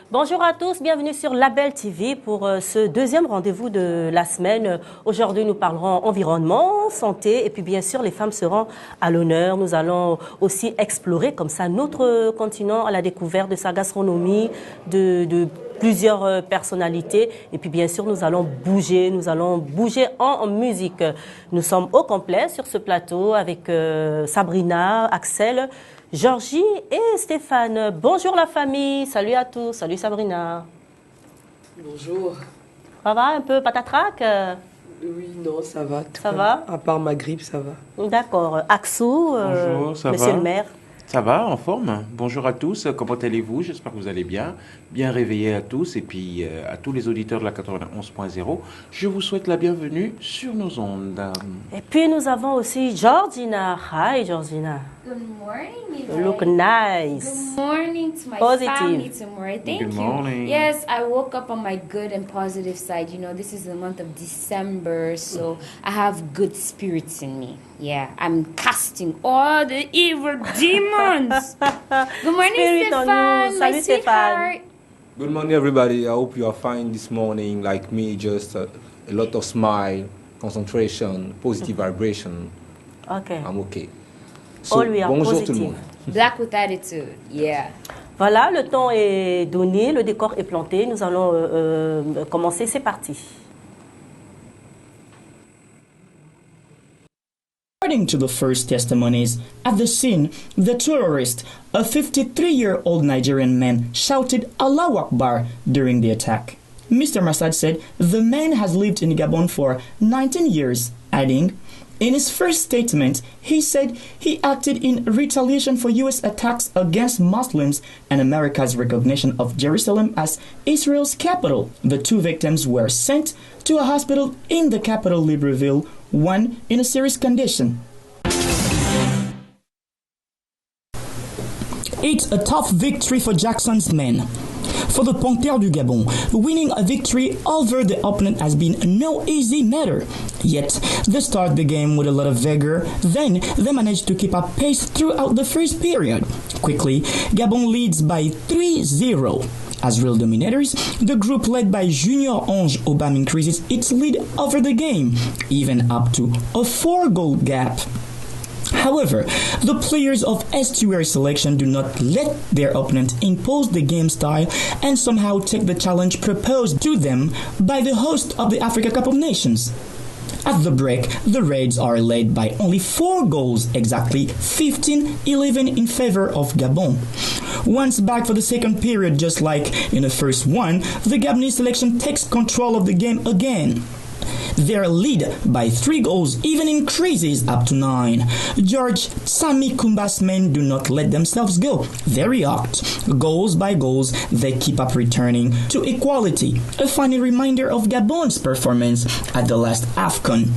Bonjour à tous, bienvenue sur Label TV pour ce deuxième rendez-vous de la semaine. Aujourd'hui, nous parlerons environnement, santé et puis bien sûr, les femmes seront à l'honneur. Nous allons aussi explorer comme ça notre continent à la découverte de sa gastronomie, de plusieurs personnalités et puis bien sûr, nous allons bouger en musique. Nous sommes au complet sur ce plateau avec Sabrina, Axel, Georgie et Stéphane. Bonjour la famille, salut à tous, salut Sabrina. Bonjour. Ça va un peu patatrac? Oui, non, ça va. Ça va? À part ma grippe, ça va. D'accord. Axou, bonjour, ça monsieur va? le maire. Ça va, en forme? Bonjour à tous, comment allez-vous? J'espère que vous allez bien. Bien réveillés à tous et puis à tous les auditeurs de la 91.0. Je vous souhaite la bienvenue sur nos ondes. Et puis nous avons aussi Georgina. Hi Georgina. Good morning, You look nice. Good morning to my Positive. family tomorrow. Thank Good you. morning. Yes, I woke up on my good and positive side. You know, this is the month of December, so I have good spirits in me. Yeah, I'm casting all the evil demons. Good morning, Spirit on Stéphane, you. my Salut, sweetheart. Good morning, everybody. I hope you are fine this morning, like me. Just a lot of smile, concentration, positive vibration. Okay. I'm okay. All we are bonjour positive. tout le monde. Black with attitude. Yeah. Voilà, le temps est donné, le décor est planté. Nous allons commencer, c'est parti. According to the first testimonies, at the scene, the tourist, a 53-year-old Nigerian man, shouted Allahu Akbar during the attack. Mr. Massad said the man has lived in Gabon for 19 years, adding, in his first statement, he said he acted in retaliation for U.S. attacks against Muslims and America's recognition of Jerusalem as Israel's capital. The two victims were sent to a hospital in the capital, Libreville, one in a serious condition. It's a tough victory for Jackson's men. For the Panthères du Gabon, winning a victory over the opponent has been no easy matter. Yet, they start the game with a lot of vigor, then they managed to keep up pace throughout the first period. Quickly, Gabon leads by 3-0. As real dominators, the group led by Junior Ange Obam increases its lead over the game, even up to a 4-goal gap. However, the players of Estuary selection do not let their opponent impose the game style and somehow take the challenge proposed to them by the host of the Africa Cup of Nations. At the break, the Reds are led by only 4 goals, exactly 15-11 in favor of Gabon. Once back for the second period, just like in the first one, the Gabonese selection takes control of the game again. Their lead by 3 goals even increases up to 9. George Sami Kumba's men do not let themselves go. They react. Goals by goals, they keep up returning to equality. A funny reminder of Gabon's performance at the last AFCON.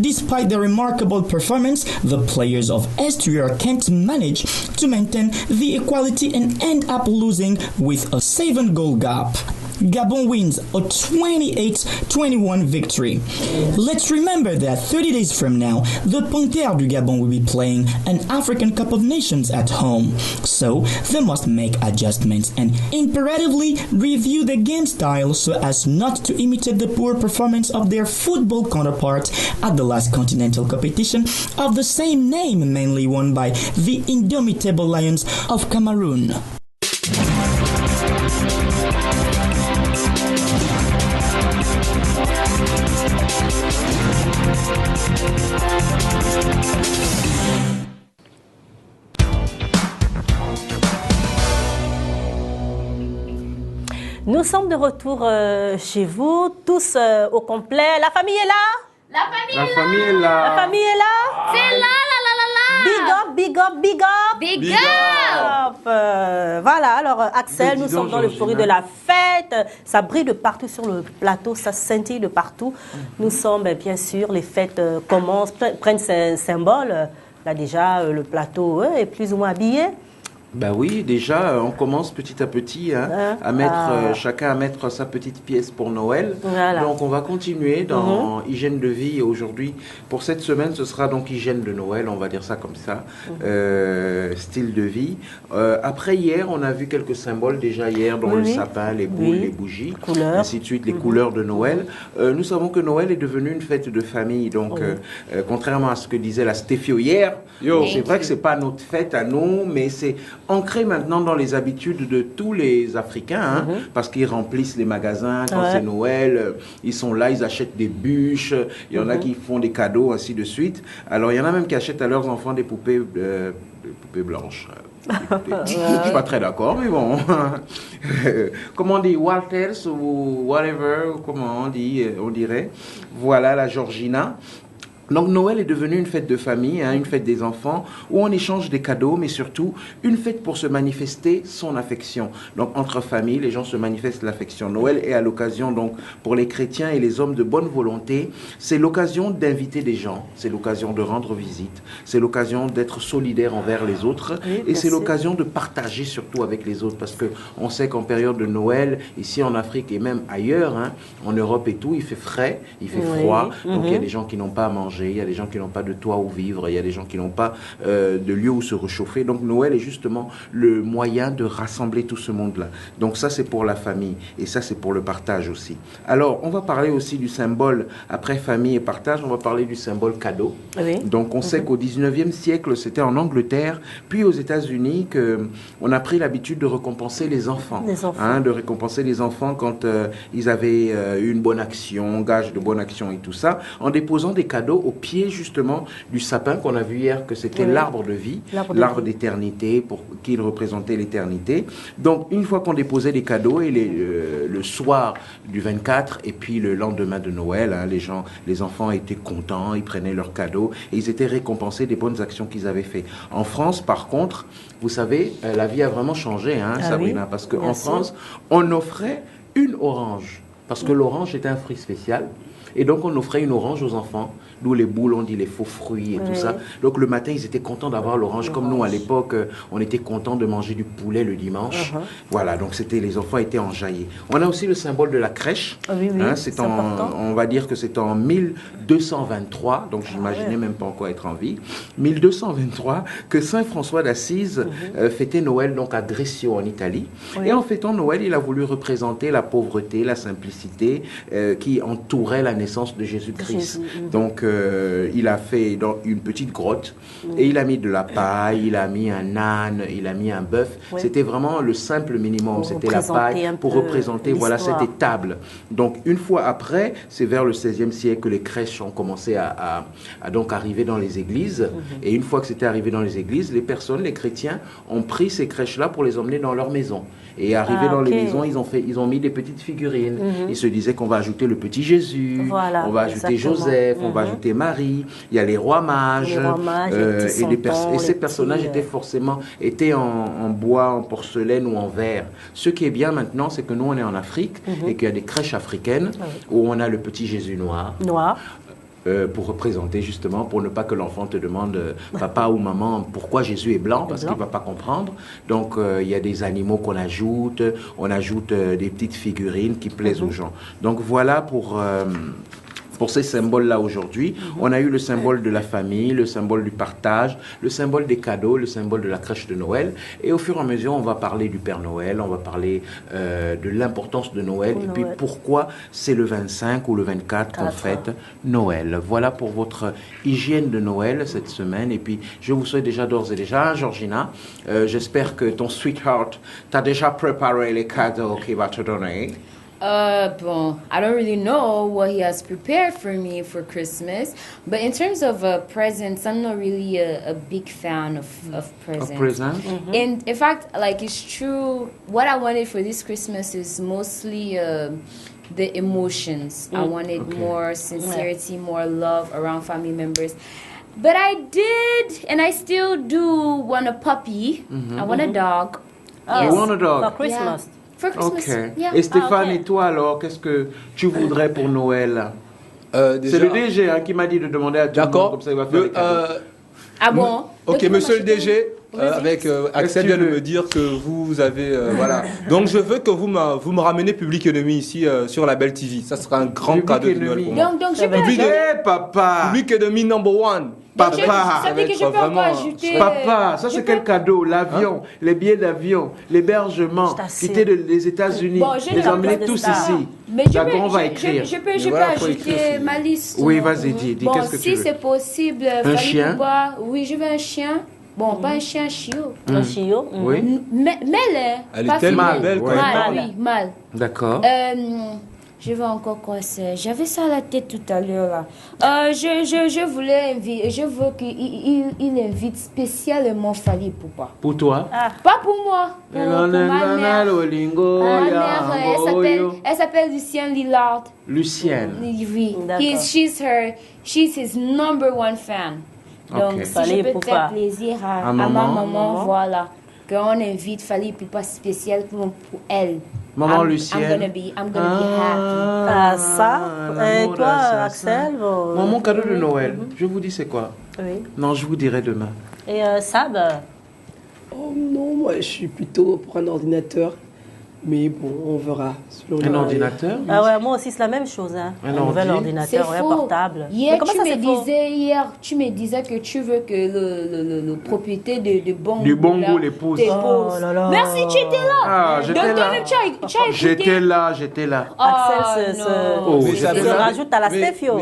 Despite their remarkable performance, the players of Estuary can't manage to maintain the equality and end up losing with a 7-goal gap. Gabon wins a 28-21 victory. Let's remember that 30 days from now, the Panthères du Gabon will be playing an African Cup of Nations at home. So, they must make adjustments and imperatively review the game style so as not to imitate the poor performance of their football counterparts at the last continental competition of the same name, mainly won by the indomitable Lions of Cameroon. Nous sommes de retour chez vous, tous au complet. La famille est là? La famille La est là. famille est là. La famille est là? C'est là, Big up, big up, big up! Big Big up. Voilà, alors Axel, Dis nous donc, sommes dans l'euphorie de la fête. Ça brille de partout sur le plateau, ça scintille de partout. Nous sommes, bien sûr, les fêtes commencent, prennent ses symboles. Là déjà, le plateau est plus ou moins habillé. Ben oui, déjà, on commence petit à petit à mettre, chacun à mettre sa petite pièce pour Noël. Voilà. Donc, on va continuer dans hygiène de vie. Aujourd'hui, pour cette semaine, ce sera donc hygiène de Noël, on va dire ça comme ça, style de vie. Après, hier, on a vu quelques symboles déjà hier, dont le sapin, les boules, les bougies, ainsi de suite, les couleurs de Noël. Nous savons que Noël est devenu une fête de famille. Donc, contrairement à ce que disait la Stéphio hier, c'est vrai que c'est pas notre fête à nous, mais c'est ancré maintenant dans les habitudes de tous les Africains, parce qu'ils remplissent les magasins quand c'est Noël, ils sont là, ils achètent des bûches, il y en a qui font des cadeaux, ainsi de suite. Alors il y en a même qui achètent à leurs enfants des poupées blanches. Je suis pas très d'accord, mais bon. Comment on dit, Walters ou whatever, comment on dirait. Voilà la Georgina. Donc Noël est devenu une fête de famille, une fête des enfants, où on échange des cadeaux, mais surtout une fête pour se manifester son affection. Donc entre familles, les gens se manifestent l'affection. Noël est à l'occasion, donc pour les chrétiens et les hommes de bonne volonté, c'est l'occasion d'inviter des gens, c'est l'occasion de rendre visite, c'est l'occasion d'être solidaire envers les autres, et c'est l'occasion de partager surtout avec les autres, parce que on sait qu'en période de Noël, ici en Afrique et même ailleurs, en Europe et tout, il fait frais, il fait froid, donc il y a des gens qui n'ont pas à manger. Il y a des gens qui n'ont pas de toit où vivre, il y a des gens qui n'ont pas de lieu où se réchauffer. Donc Noël est justement le moyen de rassembler tout ce monde-là. Donc ça c'est pour la famille et ça c'est pour le partage aussi. Alors on va parler aussi du symbole, après famille et partage, on va parler du symbole cadeau. Donc on sait qu'au 19e siècle c'était en Angleterre, puis aux États-Unis qu'on a pris l'habitude de récompenser les enfants. De récompenser les enfants quand ils avaient une bonne action, gage de bonne action et tout ça, en déposant des cadeaux au pied justement du sapin qu'on a vu hier, que c'était l'arbre de vie, l'arbre d'éternité, pour qu'il représentait l'éternité. Donc une fois qu'on déposait les cadeaux et le soir du 24 et puis le lendemain de Noël, les enfants étaient contents, ils prenaient leurs cadeaux et ils étaient récompensés des bonnes actions qu'ils avaient fait. En France par contre, vous savez, la vie a vraiment changé, Sabrina, parce qu'en France on offrait une orange, parce que l'orange est un fruit spécial. Et donc, on offrait une orange aux enfants, d'où les boules, on dit les faux fruits et tout ça. Donc, le matin, ils étaient contents d'avoir l'orange. Comme nous, à l'époque, on était contents de manger du poulet le dimanche. Voilà, donc les enfants étaient enjaillés. On a aussi le symbole de la crèche. C'est on va dire que c'est en 1223, donc j'imaginais même pas encore être en vie. 1223, que Saint François d'Assise fêtait Noël donc à Greccio en Italie. Et en fêtant Noël, il a voulu représenter la pauvreté, la simplicité qui entourait la naissance de Jésus-Christ. Donc, il a fait dans une petite grotte et il a mis de la paille, il a mis un âne, il a mis un bœuf. C'était vraiment le simple minimum. C'était la paille pour représenter cette étable. Donc, une fois après, c'est vers le XVIe siècle que les crèches ont commencé à donc arriver dans les églises. Et une fois que c'était arrivé dans les églises, les chrétiens, ont pris ces crèches-là pour les emmener dans leur maison. Et arrivé dans les maisons, ils ont mis des petites figurines. Ils se disaient qu'on va ajouter le petit Jésus, on va ajouter Joseph, on va ajouter Marie. Il y a les rois mages. Et ces personnages étaient en bois, en porcelaine ou en verre. Ce qui est bien maintenant, c'est que nous, on est en Afrique et qu'il y a des crèches africaines où on a le petit Jésus noir. Pour représenter justement, pour ne pas que l'enfant te demande papa ou maman pourquoi Jésus est blanc, parce qu'il ne va pas comprendre. Donc il y a des animaux qu'on ajoute, on ajoute des petites figurines qui plaisent aux gens. Donc voilà pour ces symboles-là aujourd'hui. On a eu le symbole de la famille, le symbole du partage, le symbole des cadeaux, le symbole de la crèche de Noël. Et au fur et à mesure, on va parler du Père Noël, on va parler de l'importance de Noël et puis pourquoi c'est le 25 ou le 24 qu'on fête Noël. Voilà pour votre hygiène de Noël cette semaine. Et puis, je vous souhaite d'ores et déjà, Georgina, j'espère que ton sweetheart t'a déjà préparé les cadeaux qu'il va te donner. Bon, I don't really know what he has prepared for me for Christmas, but in terms of presents, I'm not really a big fan of presents. Of presents? And in fact, like it's true, what I wanted for this Christmas is mostly the emotions. I wanted more sincerity, more love around family members. But I did, and I still do want a puppy. I want a dog. You want a dog? For Christmas. Yeah. For Christmas. Ok. Yeah. Et Stéphane, et toi alors, qu'est-ce que tu voudrais pour Noël? Déjà, c'est le DG qui m'a dit de demander à tout le monde, comme ça il va faire les cadeaux. Ah bon? Ok, monsieur le DG, avec Axel vient de me dire que vous avez voilà. Donc je veux que vous me ramenez Public Enemy ici sur la Belle TV. Ça sera un grand Public cadeau de Enemy. Noël pour moi. Donc, je peux Public- Eh, papa! Public Enemy number one. Donc, ça Papa! veut dire que je peux vraiment- encore ajouter. Papa, ça je c'est peux- quel cadeau? L'avion, les billets d'avion, l'hébergement, Je t'assure. quitter des États-Unis, Bon, j'ai les la emmener place de tous ça. ici. Mais je D'accord, on va peux, écrire. je peux voilà, faut ajouter écrire, ma liste. Oui, non? vas-y, dis, Bon, qu'est-ce que tu si veux? c'est possible, chien? Oui, je veux un chien. Bon, pas un chien chiot. Un chiot. Oui, Mais Elle pas est tellement femelle. belle quand Mâle, même. oui, mâle. d'accord. Je veux encore quoi ça? J'avais ça à la tête tout à l'heure là. Je voulais inviter, je veux qu'il invite spécialement Fally Ipupa. Pour toi? Pas pour moi, pour ma mère. Ma mère, elle s'appelle Lucienne Lillard. Lucienne. Oui, D'accord. she's his number one fan. Donc, Ok. si Fally je peux Ipupa. faire plaisir à ma maman. maman, voilà, qu'on invite Fally Ipupa spécial pour elle. Maman I'm Lucienne. gonna be happy. Ah, ça. Et l'amour toi, d'assassin. Axel Mon cadeau de Noël, je vous dis c'est quoi? Oui. Non, je vous dirai demain. Et Sab, Oh non, moi je suis plutôt pour un ordinateur. Mais bon, on verra. Selon Un la- ordinateur? ah ouais, moi aussi c'est la même chose. Hein. Un Un nouvel ordi? C'est ordinateur, ouais, faux. portable. Hier, Mais comment ça c'est faux? tu me disais que tu veux que le propriétaire de Bongo, Du Bongo là, l'épouse. t'épouse. Oh là là. Merci, tu étais là. Ah, Donc j'étais là. toi-même, tu as écouté. J'étais là. Axel non. Oh, Mais j'étais ça se fait- rajoute à la mais- Stefio.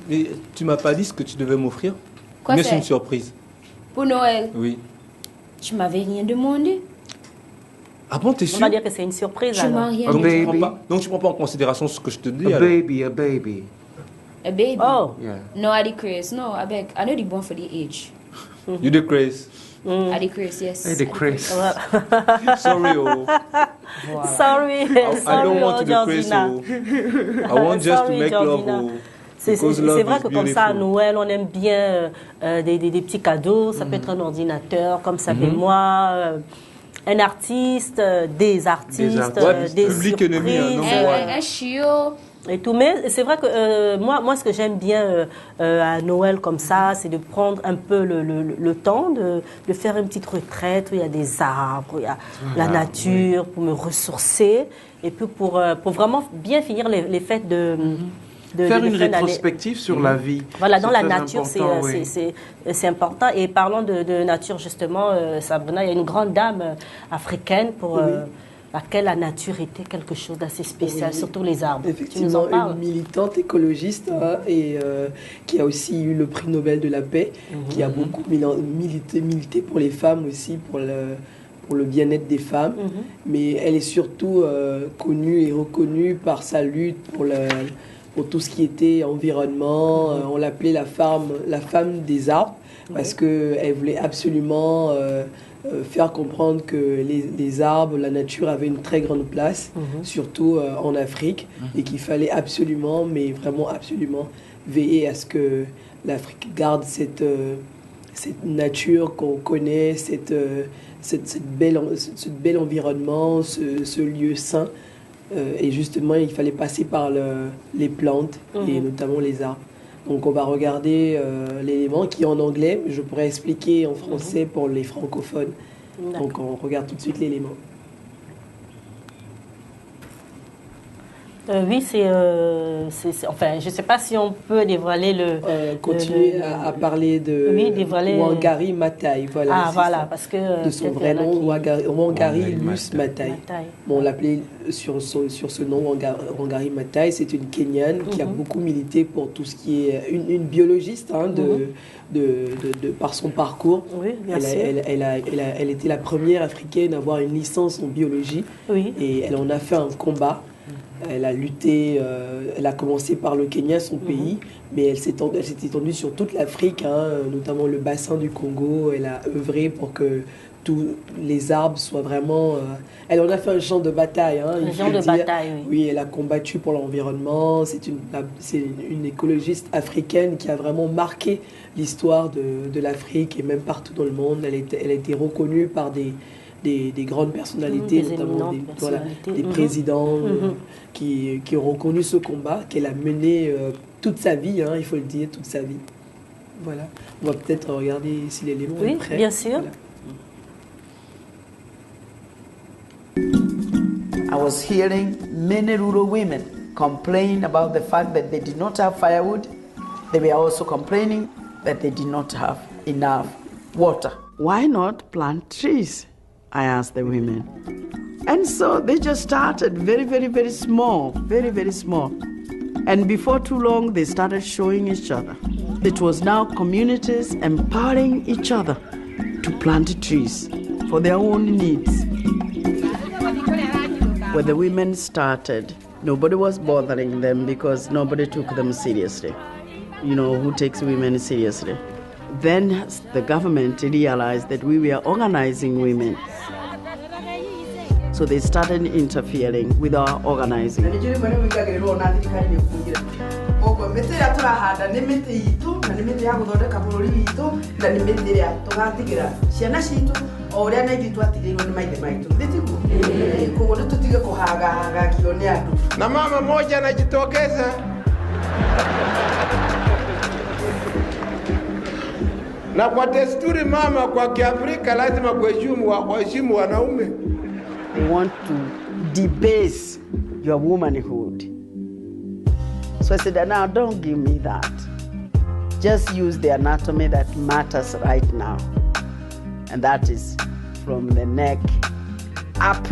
mais tu m'as pas dit ce que tu devais m'offrir. Quoi Mais c'est c'est une surprise. Pour Noël, Oui. tu m'avais rien demandé. Ah bon, t'es On sûr? va dire que c'est une surprise. Tu m'as alors. rien Oh, demandé. baby. Donc tu prends pas en considération ce que je te dis A alors. baby, a baby. A baby. Oh, Yeah. No, I decrease. No, I beg. I know the born for the age. You the craze. I decrease, yes. Hey, the Chris. Sorry, oh. sorry, I sorry, don't want oh, to be crazy. Georgina. Oh. I want just to Sorry, make love. Georgina. Oh. C'est Because love vrai is que comme ça, à beautiful. Noël, on aime bien des petits cadeaux. Ça peut être un ordinateur, comme ça fait moi, un artiste, des artistes, artistes. des Public Enemy, hein, non? surprises, Un chiot. et tout. Mais c'est vrai que moi, ce que j'aime bien à Noël comme ça, c'est de prendre un peu le temps de faire une petite retraite où il y a des arbres, il y a la nature, pour me ressourcer et puis pour vraiment bien finir les fêtes de Faire de une fin d'année. rétrospective sur la vie. Voilà, dans la très nature, important, oui. c'est important. Et parlant de nature, justement, Sabrina, il y a une grande dame africaine pour laquelle la nature était quelque chose d'assez spécial, Oui. surtout les arbres. Tu nous Effectivement, en parles? une militante écologiste hein, et qui a aussi eu le prix Nobel de la paix, qui a beaucoup milité pour les femmes aussi, pour le bien-être des femmes. Mais elle est surtout connue et reconnue par sa lutte pour tout ce qui était environnement. On l'appelait la femme des arbres parce qu'elle voulait absolument faire comprendre que les arbres, la nature avaient une très grande place, surtout en Afrique, et qu'il fallait absolument, mais vraiment absolument, veiller à ce que l'Afrique garde cette nature qu'on connaît, ce bel environnement, ce lieu sain. Et justement, il fallait passer par les plantes, et notamment les arbres. Donc on va regarder l'élément qui est en anglais, je pourrais expliquer en français pour les francophones. Donc on regarde tout de suite l'élément. Oui, enfin, je ne sais pas si on peut dévoiler Continuer à parler de Oui, dévoiler- Wangari Maathai. Voilà, Ah, c'est voilà, ça. parce que... De son peut-être vrai il y en a nom, qui- Wangari Wangari Luce Maathai. Maathai. Bon, on l'appelait sur ce nom Wangari Maathai. C'est une Kenyane qui a beaucoup milité pour tout ce qui est une biologiste hein, par son parcours. Oui, bien sûr. Elle était la première africaine à avoir une licence en biologie Oui. et elle en a fait un combat. Elle a lutté, elle a commencé par le Kenya, son pays, mais elle s'est étendue sur toute l'Afrique, hein, notamment le bassin du Congo. Elle a œuvré pour que tous les arbres soient vraiment... elle en a fait un champ de bataille. Hein, il Un faut champ de dire. bataille, oui. Oui, elle a combattu pour l'environnement. C'est une écologiste africaine qui a vraiment marqué l'histoire de l'Afrique et même partout dans le monde. Elle a été reconnue par des grandes personnalités, Des notamment éminentes voilà, personnalités. des présidents qui ont reconnu ce combat qu'elle a mené toute sa vie, hein, il faut le dire, toute sa vie. Voilà. On va peut-être regarder si l'élément est Oui, prêt. bien sûr. Voilà. was hearing many rural women complain about the fact that they did not have firewood. They were also complaining that they did not have enough water. Why not plant trees? I asked the women. And so they just started very small, very small. And before too long, they started showing each other. It was now communities empowering each other to plant trees for their own needs. When the women started, nobody was bothering them because nobody took them seriously. You know, who takes women seriously? Then the government realized that we were organizing women. So they started interfering with our organizing. Na mama moja anajitokeza na kwa desturi mama kwa Kiafrika lazima kuheshimu wanaume. They want to debase your womanhood. So I said, now don't give me that. Just use the anatomy that matters right now. And that is from the neck up.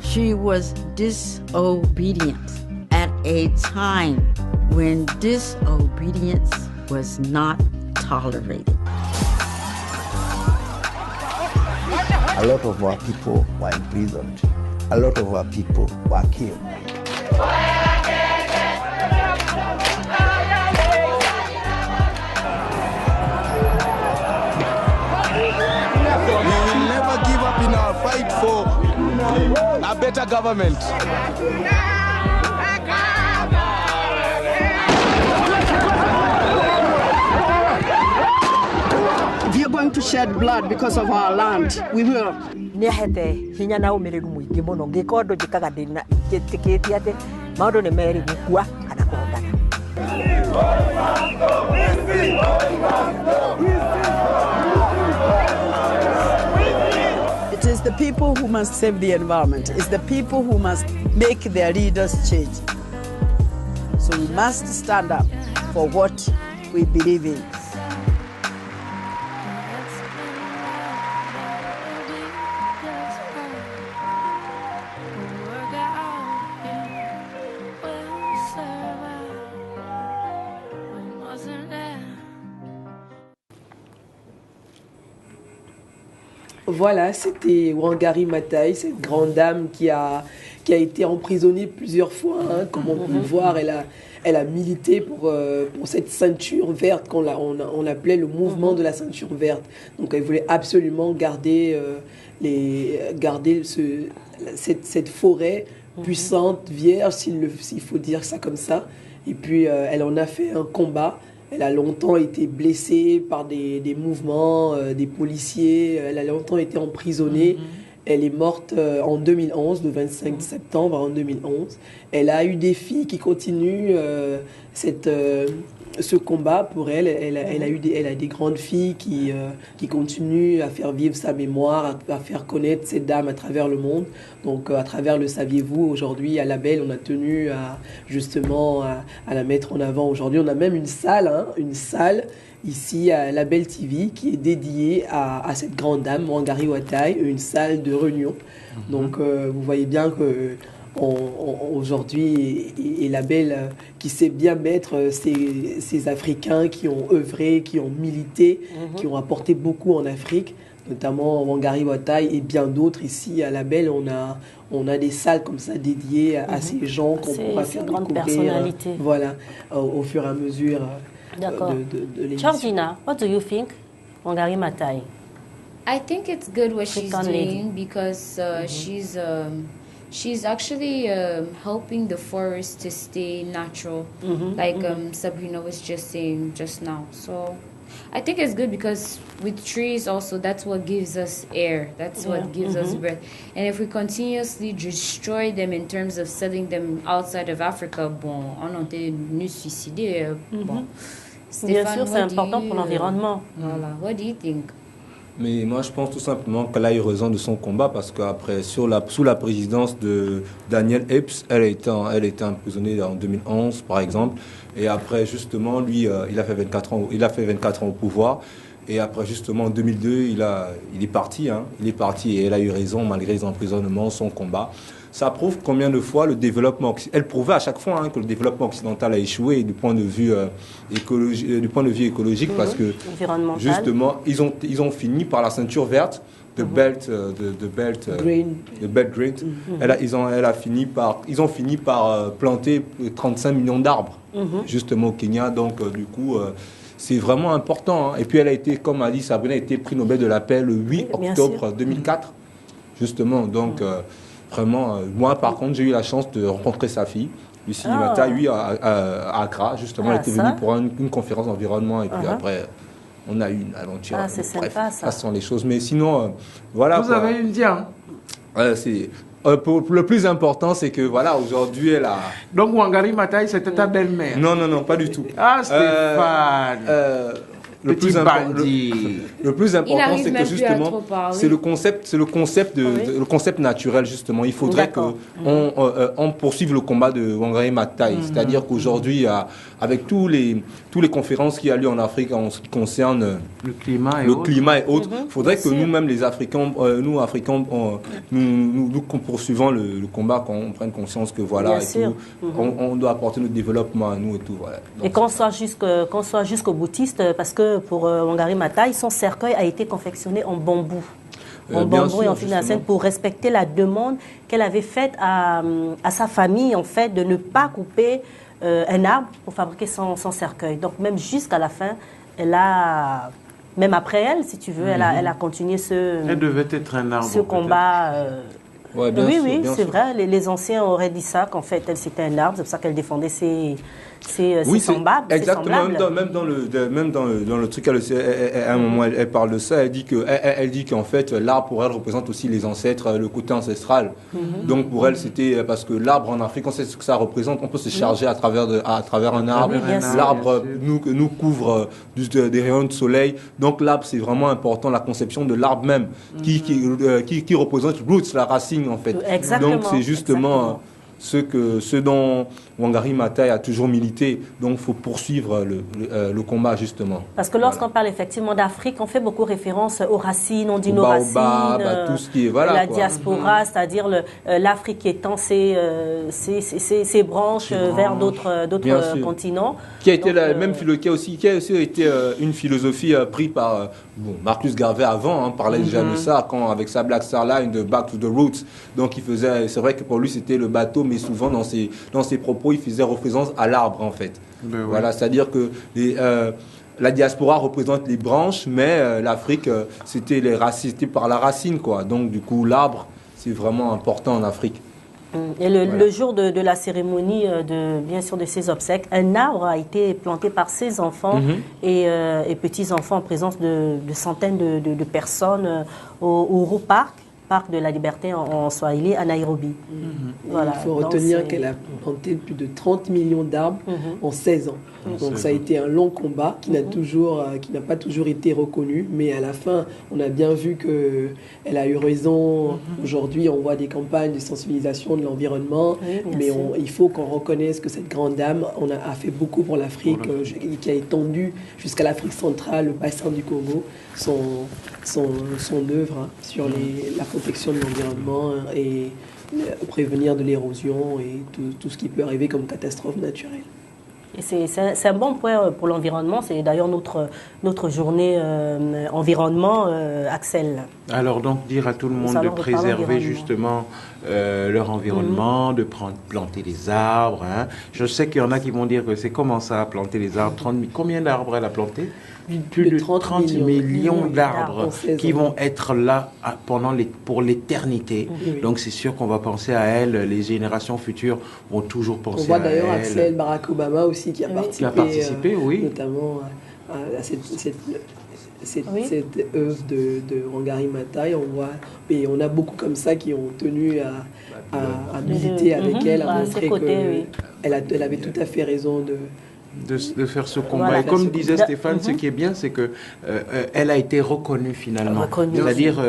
She was disobedient at a time when disobedience was not tolerated. A lot of our people were imprisoned. A lot of our people were killed. We will never give up in our fight for a better government. If you're going to shed blood because of our land, we will. Nĩahete hinya na ũmĩrĩru mũingĩ mũno ngĩka ũndũ njĩkaga ndĩna njĩtĩkĩtie atĩ maũndũ nĩ merĩ gũkua kana kũhotana. It is the people who must save the environment. It's the people who must make their leaders change. So we must stand up for what we believe in. Voilà, c'était Wangari Maathai, cette grande dame qui a été emprisonnée plusieurs fois. Hein, comme on peut le voir, elle a milité pour cette ceinture verte on appelait le mouvement de la ceinture verte. Donc elle voulait absolument garder cette forêt puissante, vierge, s'il faut dire ça comme ça. Et puis elle en a fait un combat. Elle a longtemps été blessée par des mouvements, des policiers. Elle a longtemps été emprisonnée. Elle est morte en 2011, le 25 septembre en 2011. Elle a eu des filles qui continuent ce combat pour elle. Elle a des grandes filles qui continuent à faire vivre sa mémoire, à faire connaître cette dame à travers le monde. Donc à travers le Saviez-vous, aujourd'hui à Label, on a tenu à la mettre en avant aujourd'hui. On a même une salle ici à Label TV qui est dédiée à cette grande dame, Wangari Maathai, une salle de réunion. Donc vous voyez bien que aujourd'hui et Label qui sait bien mettre ces Africains qui ont œuvré, qui ont milité, qui ont apporté beaucoup en Afrique, notamment Wangari Maathai et bien d'autres. Ici à Label, on a des salles comme ça dédiées à ces gens qu'on pourra faire découvrir voilà, au fur et à mesure de l'émission. Georgina, what do you think, Wangari Maathai? I think it's good what she's doing because she's actually helping the forest to stay natural, like Sabrina was just saying just now. So I think it's good because with trees also, that's what gives us air. That's what gives us breath. And if we continuously destroy them in terms of selling them outside of Africa, bon, on est nous suicider. Bon. Bien sûr, c'est important pour l'environnement. Voilà. What do you think? Mais moi, je pense tout simplement qu'elle a eu raison de son combat parce qu'après, sous la présidence de Daniel Epps, elle a été emprisonnée en 2011, par exemple. Et après, justement, lui, il a fait 24 ans au pouvoir. Et après, justement, en 2002, il est parti. Il est parti et elle a eu raison, malgré les emprisonnements, son combat. Ça prouve combien de fois le développement... Elle prouvait à chaque fois que le développement occidental a échoué du point de vue écologique parce que, justement, ils ont fini par la ceinture verte de Belt Green. Ils ont fini par planter 35 millions d'arbres, justement, au Kenya. Donc, du coup... c'est vraiment important. Et puis, elle a été, comme a dit Sabrina, a été prix Nobel de la paix le 8 octobre 2004, justement. Donc... vraiment, moi par contre, j'ai eu la chance de rencontrer sa fille, Lucie Limata, à Accra, justement. Elle était venue pour une conférence d'environnement et puis après, on a eu une aventure. C'est sympa, ça. Ça sont les choses. Mais sinon, voilà. Vous avez une diane. Le plus important, c'est que voilà, aujourd'hui, elle a... Donc, Wangari Maathai, c'était ta belle-mère? Non, pas du tout. Ah, Stéphane. Le plus important, c'est que justement, c'est le concept naturel justement. Il faudrait qu'on poursuive le combat de Wangari Maathai, c'est-à-dire qu'aujourd'hui, avec tous les conférences qui a lieu en Afrique en ce qui concerne le climat et autres, il faudrait que nous-mêmes les Africains, nous poursuivons le combat, qu'on prenne conscience que voilà, on doit apporter notre développement à nous et tout. Voilà. Donc, et qu'on soit jusqu'au boutiste, parce que pour Wangari Maathai, son cercueil a été confectionné en bambou. En bambou et en phénacène pour respecter la demande qu'elle avait faite à sa famille, en fait, de ne pas couper un arbre pour fabriquer son cercueil. Donc même jusqu'à la fin, même après elle, si tu veux, elle a continué elle devait être un arbre, ce combat. Oui, c'est vrai. Les anciens auraient dit ça, qu'en fait, elle c'était un arbre. C'est pour ça qu'elle défendait ses semblables. Exactement. Même dans le truc, à un moment, elle parle de ça. Elle dit qu'en fait, l'arbre pour elle représente aussi les ancêtres, le côté ancestral. Donc pour elle, c'était parce que l'arbre en Afrique, on sait ce que ça représente. On peut se charger à travers un arbre. L'arbre nous couvre des rayons de soleil. Donc l'arbre, c'est vraiment important. La conception de l'arbre même, qui représente roots, la racine en fait. Exactement. Donc c'est justement ce dont Wangari Maathai a toujours milité. Donc, il faut poursuivre le combat, justement. Parce que lorsqu'on parle effectivement d'Afrique, on fait beaucoup référence aux racines, on dit nos racines, tout ce qui est, la diaspora, c'est-à-dire l'Afrique qui étend ses branches vers d'autres continents. Qui a été qui a aussi été une philosophie prise par Marcus Garvey avant, parlait déjà de ça, avec sa Black Star Line de Back to the Roots. Donc, c'est vrai que pour lui, c'était le bateau, mais souvent dans ses propos, il faisait référence à l'arbre, en fait. Voilà, c'est-à-dire que la diaspora représente les branches, mais l'Afrique, c'était par la racine, quoi. Donc, du coup, l'arbre, c'est vraiment important en Afrique. Et le jour de la cérémonie, bien sûr, de ses obsèques, un arbre a été planté par ses enfants et petits-enfants en présence de centaines de personnes au Uhuru Parc de la Liberté en Swahili à Nairobi. Voilà. Il faut retenir qu'elle a planté plus de 30 millions d'arbres en 16 ans. Donc ça a été un long combat qui n'a pas toujours été reconnu, mais à la fin, on a bien vu qu'elle a eu raison. Aujourd'hui, on voit des campagnes de sensibilisation de l'environnement, mais il faut qu'on reconnaisse que cette grande dame a fait beaucoup pour l'Afrique, qui a étendu jusqu'à l'Afrique centrale, le bassin du Congo, son œuvre sur la protection de l'environnement et prévenir de l'érosion et tout ce qui peut arriver comme catastrophe naturelle. Et c'est un bon point pour l'environnement. C'est d'ailleurs notre journée environnement, Axel. Alors donc dire à tout le monde de préserver justement leur environnement, de planter des arbres. Je sais qu'il y en a qui vont dire que c'est comment ça, planter les arbres. Combien d'arbres elle a planté? Plus de 30 millions d'arbres qui vont être là pour l'éternité. Donc c'est sûr qu'on va penser à elle, les générations futures vont toujours penser à elle. On voit d'ailleurs Axel Barack Obama aussi qui a participé notamment à cette œuvre de Wangari Maathai. On a beaucoup comme ça qui ont tenu à militer avec elle, à montrer qu'elle avait tout à fait raison de faire ce combat. Voilà. Et comme disait Stéphane, Mhm. ce qui est bien, c'est que elle a été reconnue finalement. Reconnue. C'est-à-dire,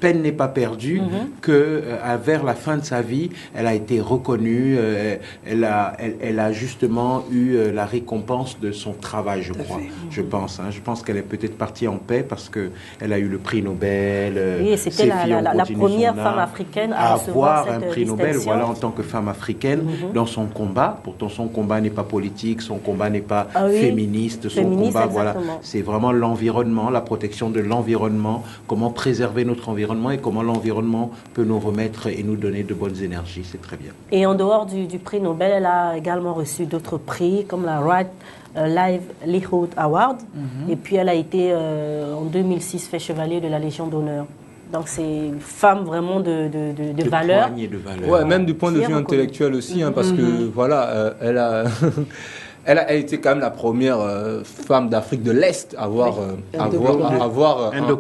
peine n'est pas perdue, Mhm. que vers la fin de sa vie, elle a été reconnue, elle a justement eu la récompense de son travail, je crois. Je pense. Je pense qu'elle est peut-être partie en paix parce que elle a eu le prix Nobel. Oui, c'était la première femme africaine à recevoir avoir un cette prix Nobel. distinction. Voilà, en tant que femme africaine, dans son combat. Pourtant, son combat n'est pas politique, son combat n'est pas féministe, son combat, voilà, c'est vraiment l'environnement, la protection de l'environnement, comment préserver notre environnement et comment l'environnement peut nous remettre et nous donner de bonnes énergies. C'est très bien. Et en dehors du prix Nobel, elle a également reçu d'autres prix comme la Right Livelihood Award. Et puis elle a été en 2006 fait chevalier de la Légion d'honneur. Donc c'est une femme vraiment de valeur. Ouais, même du point de vue intellectuel aussi, parce que voilà, elle a elle été quand même la première femme d'Afrique de l'Est à avoir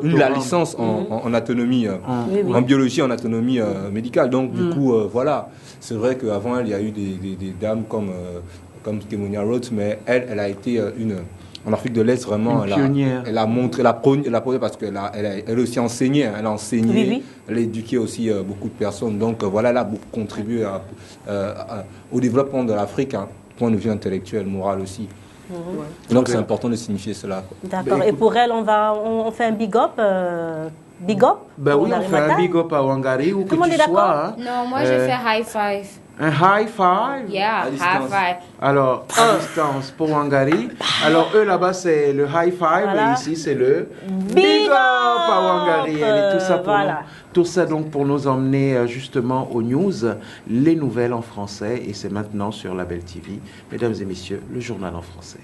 la licence en autonomie, en biologie, en autonomie médicale. Donc du coup, voilà, c'est vrai qu'avant elle, il y a eu des dames comme Kemonia Rhodes, mais elle a été en Afrique de l'Est, vraiment, elle a montré, elle a prôné parce qu'elle elle aussi enseigné, elle a enseigné, elle a éduqué aussi beaucoup de personnes. Donc voilà, elle a beaucoup contribué au développement de l'Afrique, point de vue intellectuel, moral aussi. Donc c'est important de signifier cela. D'accord. Et pour elle, on fait un big up. Big up. Ben oui, on fait un big up à Wangari où que tu sois. Non, moi je fais high five. Un high five? Yeah, high five. Alors, à distance pour Wangari. Alors, eux là-bas, c'est le high five et ici, c'est le big up à Wangari. Et tout ça, tout ça donc pour nous emmener justement aux news, les nouvelles en français. Et c'est maintenant sur Label TV. Mesdames et messieurs, le journal en français.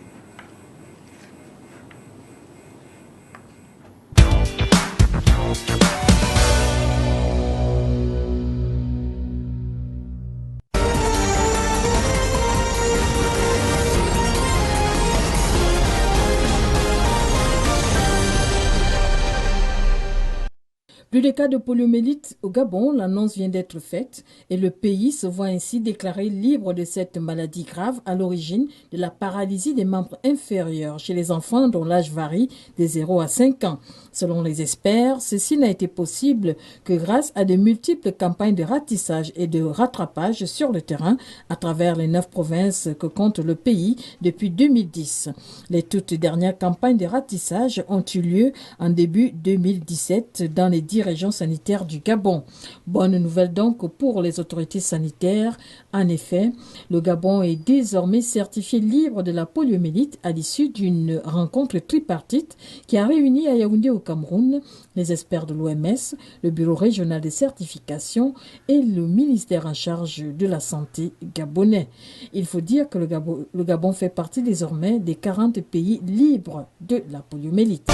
Plus de cas de poliomyélite au Gabon, l'annonce vient d'être faite et le pays se voit ainsi déclaré libre de cette maladie grave à l'origine de la paralysie des membres inférieurs chez les enfants dont l'âge varie de 0 à 5 ans. Selon les experts, ceci n'a été possible que grâce à de multiples campagnes de ratissage et de rattrapage sur le terrain à travers les 9 provinces que compte le pays depuis 2010. Les toutes dernières campagnes de ratissage ont eu lieu en début 2017 dans les 10 régions sanitaires du Gabon. Bonne nouvelle donc pour les autorités sanitaires. En effet, le Gabon est désormais certifié libre de la poliomyélite à l'issue d'une rencontre tripartite qui a réuni à Yaoundé au Cameroun les experts de l'OMS, le Bureau régional de certification et le ministère en charge de la santé gabonais. Il faut dire que le Gabon fait partie désormais des 40 pays libres de la poliomyélite.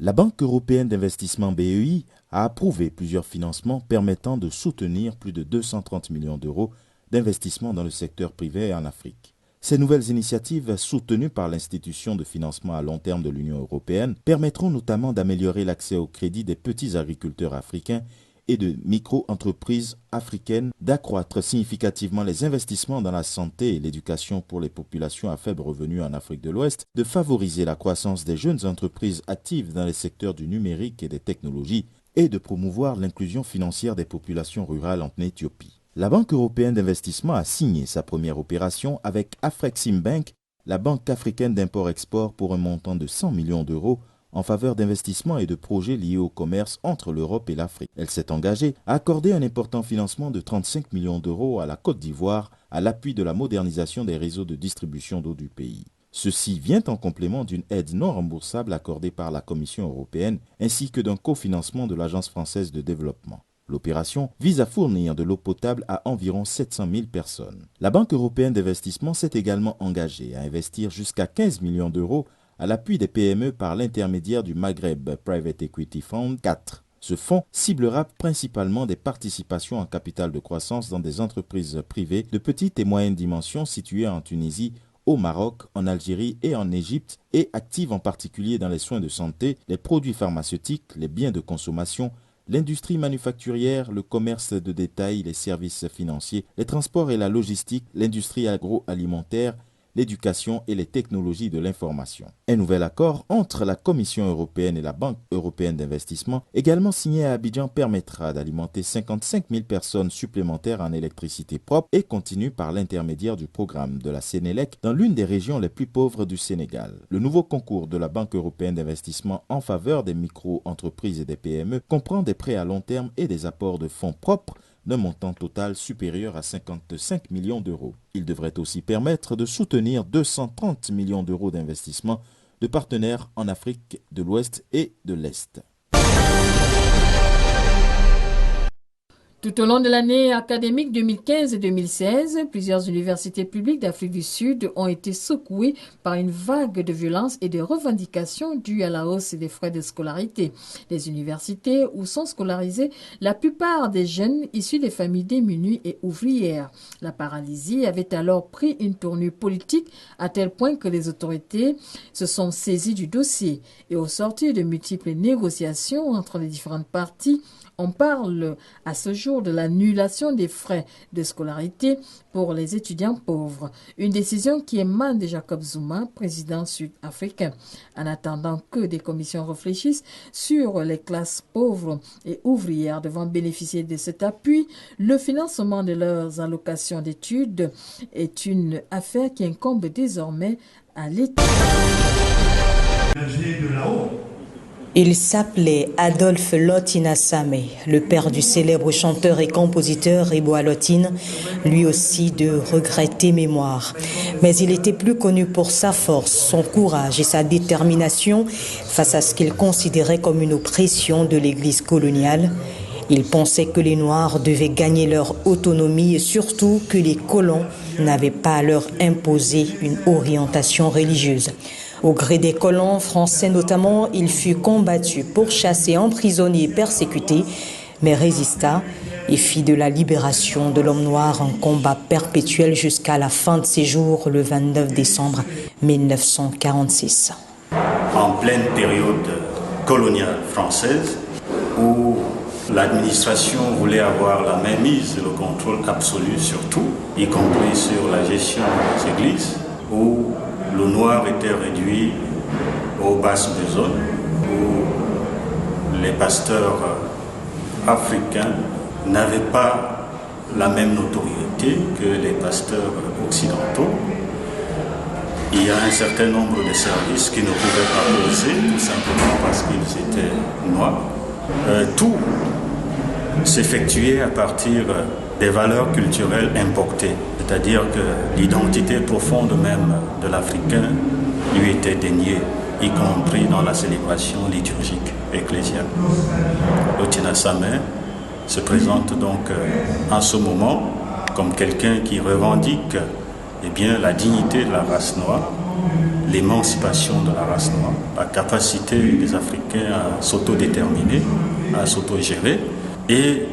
La Banque européenne d'investissement BEI a approuvé plusieurs financements permettant de soutenir plus de 230 millions d'euros d'investissement dans le secteur privé en Afrique. Ces nouvelles initiatives, soutenues par l'institution de financement à long terme de l'Union européenne, permettront notamment d'améliorer l'accès au crédit des petits agriculteurs africains et de micro-entreprises africaines, d'accroître significativement les investissements dans la santé et l'éducation pour les populations à faible revenu en Afrique de l'Ouest, de favoriser la croissance des jeunes entreprises actives dans les secteurs du numérique et des technologies et de promouvoir l'inclusion financière des populations rurales en Éthiopie. La Banque européenne d'investissement a signé sa première opération avec Afreximbank, la Banque africaine d'import-export, pour un montant de 100 millions d'euros en faveur d'investissements et de projets liés au commerce entre l'Europe et l'Afrique. Elle s'est engagée à accorder un important financement de 35 millions d'euros à la Côte d'Ivoire à l'appui de la modernisation des réseaux de distribution d'eau du pays. Ceci vient en complément d'une aide non remboursable accordée par la Commission européenne ainsi que d'un cofinancement de l'Agence française de développement. L'opération vise à fournir de l'eau potable à environ 700 000 personnes. La Banque européenne d'investissement s'est également engagée à investir jusqu'à 15 millions d'euros à l'appui des PME par l'intermédiaire du Maghreb Private Equity Fund 4. Ce fonds ciblera principalement des participations en capital de croissance dans des entreprises privées de petite et moyenne dimension situées en Tunisie, au Maroc, en Algérie et en Égypte, et actives en particulier dans les soins de santé, les produits pharmaceutiques, les biens de consommation, l'industrie manufacturière, le commerce de détail, les services financiers, les transports et la logistique, l'industrie agroalimentaire, l'éducation et les technologies de l'information. Un nouvel accord entre la Commission européenne et la Banque européenne d'investissement, également signé à Abidjan, permettra d'alimenter 55 000 personnes supplémentaires en électricité propre et continue par l'intermédiaire du programme de la Sénélec dans l'une des régions les plus pauvres du Sénégal. Le nouveau concours de la Banque européenne d'investissement en faveur des micro-entreprises et des PME comprend des prêts à long terme et des apports de fonds propres d'un montant total supérieur à 55 millions d'euros. Il devrait aussi permettre de soutenir 230 millions d'euros d'investissement de partenaires en Afrique de l'Ouest et de l'Est. Tout au long de l'année académique 2015 et 2016, plusieurs universités publiques d'Afrique du Sud ont été secouées par une vague de violences et de revendications dues à la hausse des frais de scolarité. Les universités où sont scolarisés la plupart des jeunes issus des familles démunies et ouvrières. La paralysie avait alors pris une tournure politique à tel point que les autorités se sont saisies du dossier. Et au sortir de multiples négociations entre les différentes parties, on parle à ce jour de l'annulation des frais de scolarité pour les étudiants pauvres. Une décision qui émane de Jacob Zuma, président sud-africain. En attendant que des commissions réfléchissent sur les classes pauvres et ouvrières devant bénéficier de cet appui, le financement de leurs allocations d'études est une affaire qui incombe désormais à l'État. Il s'appelait Adolphe Lotina Samé, le père du célèbre chanteur et compositeur Eboa Lotine, lui aussi de regrettée mémoire. Mais il était plus connu pour sa force, son courage et sa détermination face à ce qu'il considérait comme une oppression de l'Église coloniale. Il pensait que les Noirs devaient gagner leur autonomie et surtout que les colons n'avaient pas à leur imposer une orientation religieuse. Au gré des colons français notamment, il fut combattu, pourchassé, emprisonné et persécuté, mais résista et fit de la libération de l'homme noir un combat perpétuel jusqu'à la fin de ses jours le 29 décembre 1946. En pleine période coloniale française, où l'administration voulait avoir la mainmise et le contrôle absolu sur tout, y compris sur la gestion des églises, où le noir était réduit aux basses zones, où les pasteurs africains n'avaient pas la même notoriété que les pasteurs occidentaux. Il y a un certain nombre de services qui ne pouvaient pas poser, tout simplement parce qu'ils étaient noirs. Tout s'effectuait à partir des valeurs culturelles importées, c'est-à-dire que l'identité profonde même de l'Africain lui était déniée, y compris dans la célébration liturgique ecclésiale. Lotina Samé se présente donc en ce moment comme quelqu'un qui revendique la dignité de la race noire, l'émancipation de la race noire, la capacité des Africains à s'autodéterminer, à s'autogérer, et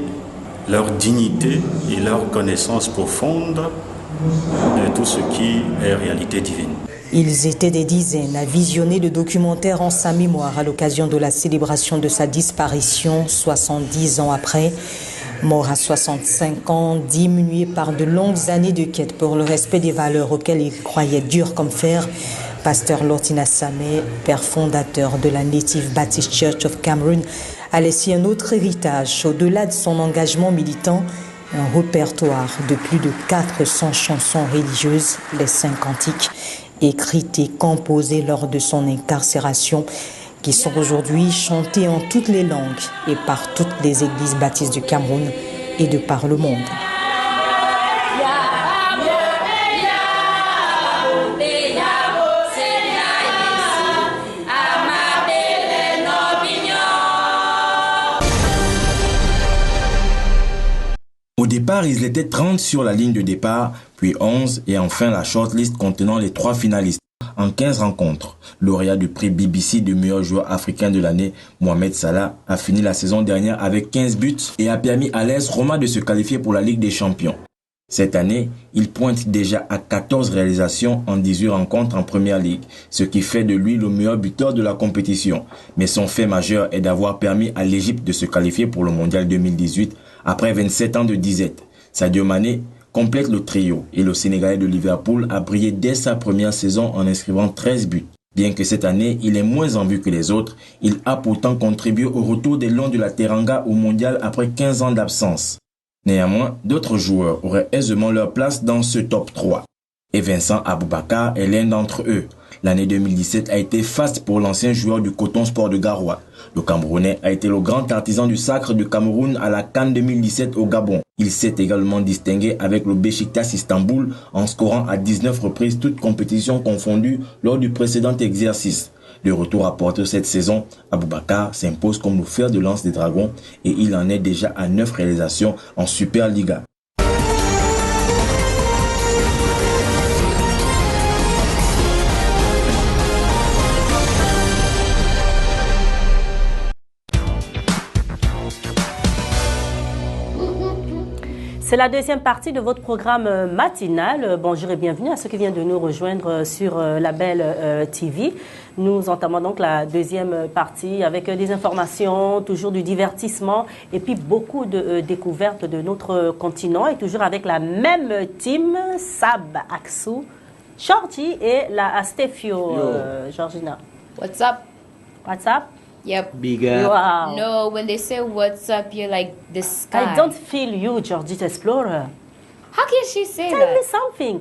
leur dignité et leur connaissance profonde de tout ce qui est réalité divine. Ils étaient des dizaines à visionner le documentaire en sa mémoire à l'occasion de la célébration de sa disparition 70 ans après. Mort à 65 ans, diminué par de longues années de quête pour le respect des valeurs auxquelles il croyait dur comme fer, Pasteur Lotina Samé, père fondateur de la Native Baptist Church of Cameroon, a laissé un autre héritage au-delà de son engagement militant, un répertoire de plus de 400 chansons religieuses, les 5 cantiques, écrites et composées lors de son incarcération, qui sont aujourd'hui chantées en toutes les langues et par toutes les églises baptistes du Cameroun et de par le monde. Au départ, ils étaient 30 sur la ligne de départ, puis 11 et enfin la shortlist contenant les 3 finalistes. En 15 rencontres, lauréat du prix BBC du meilleur joueur africain de l'année, Mohamed Salah a fini la saison dernière avec 15 buts et a permis à l'AS Roma de se qualifier pour la Ligue des Champions. Cette année, il pointe déjà à 14 réalisations en 18 rencontres en Première Ligue, ce qui fait de lui le meilleur buteur de la compétition. Mais son fait majeur est d'avoir permis à l'Égypte de se qualifier pour le Mondial 2018 après 27 ans de disette. Sadio Mané complète le trio et le Sénégalais de Liverpool a brillé dès sa première saison en inscrivant 13 buts. Bien que cette année, il est moins en vue que les autres, il a pourtant contribué au retour des Lions de la Teranga au Mondial après 15 ans d'absence. Néanmoins, d'autres joueurs auraient aisément leur place dans ce top 3. Et Vincent Aboubakar est l'un d'entre eux. L'année 2017 a été faste pour l'ancien joueur du Coton Sport de Garoua. Le Camerounais a été le grand artisan du sacre du Cameroun à la CAN 2017 au Gabon. Il s'est également distingué avec le Beşiktaş Istanbul en scorant à 19 reprises toutes compétitions confondues lors du précédent exercice. De retour à Porto cette saison, Aboubakar s'impose comme le fer de lance des Dragons et il en est déjà à 9 réalisations en Superliga. C'est la deuxième partie de votre programme matinal. Bonjour et bienvenue à ceux qui viennent de nous rejoindre sur Label TV. Nous entamons donc la deuxième partie avec des informations, toujours du divertissement et puis beaucoup de découvertes de notre continent et toujours avec la même team, Sab, Aksou, Georgie et la Stefio, Georgina. What's up? What's up? Yep. Big up. Wow. No, when they say what's up, you're like the sky. I don't feel you, Georgie the Explorer. How can she say Tell that? me something.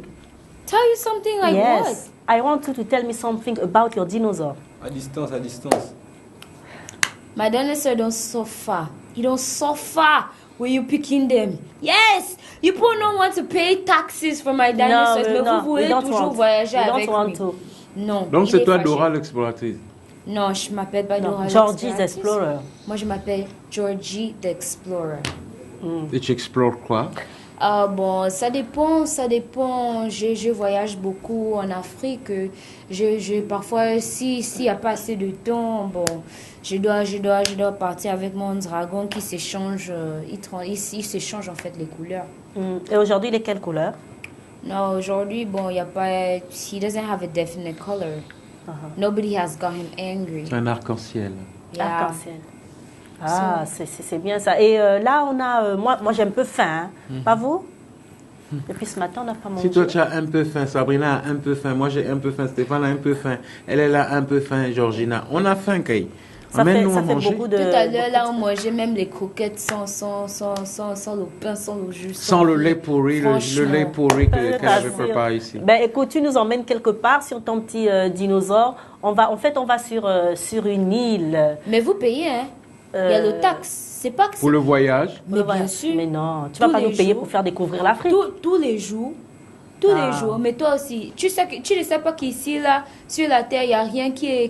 Tell you something like Yes. I want you to tell me something about your dinosaur. À distance, à distance. My dinosaur don't suffer. He don't suffer when you picking them. Yes, you people don't want to pay taxes for my dinosaurs, mais vous voulez toujours voyager avec lui. Non. Donc c'est il est toi fâché. Dora l'exploratrice. Non, je m'appelle pas Dora Georgie the l'exploratrice. Explorer. Moi, je m'appelle Georgie the Explorer. Et tu explores quoi? Bon, ça dépend. Je voyage beaucoup en Afrique. Parfois, s'il n'y a pas assez de temps, bon, je dois partir avec mon dragon qui s'échange. Il s'échange en fait les couleurs. Et aujourd'hui, il est quelle couleur? Non, aujourd'hui, bon, il n'y a pas. He doesn't have a definite color. Nobody has got him angry. Un arc-en-ciel. Yeah. Arc-en-ciel. Ah, c'est bien ça. Et là, on a... moi j'ai un peu faim. Hein. Pas vous? Depuis ce matin, on n'a pas mangé. Si toi tu as un peu faim, Sabrina a un peu faim, moi j'ai un peu faim, Stéphane a un peu faim, elle est là un peu faim, Georgina. On a faim, Kay. Ça fait manger. beaucoup de... Tout à l'heure, là, on mangeait même les croquettes sans le pain, sans le jus. Sans le lait pourri, le lait pourri qu'elle avait préparé ici. Ben, écoute, tu nous emmènes quelque part sur ton petit dinosaure. On va sur une île. Mais vous payez, hein? Il y a le taxe. C'est pas que pour le voyage. Mais bien sûr. Mais non, tu vas pas nous payer pour faire découvrir l'Afrique. Tous les jours. Tous les jours. Mais toi aussi, tu ne sais pas qu'ici, là, sur la terre, il n'y a rien qui est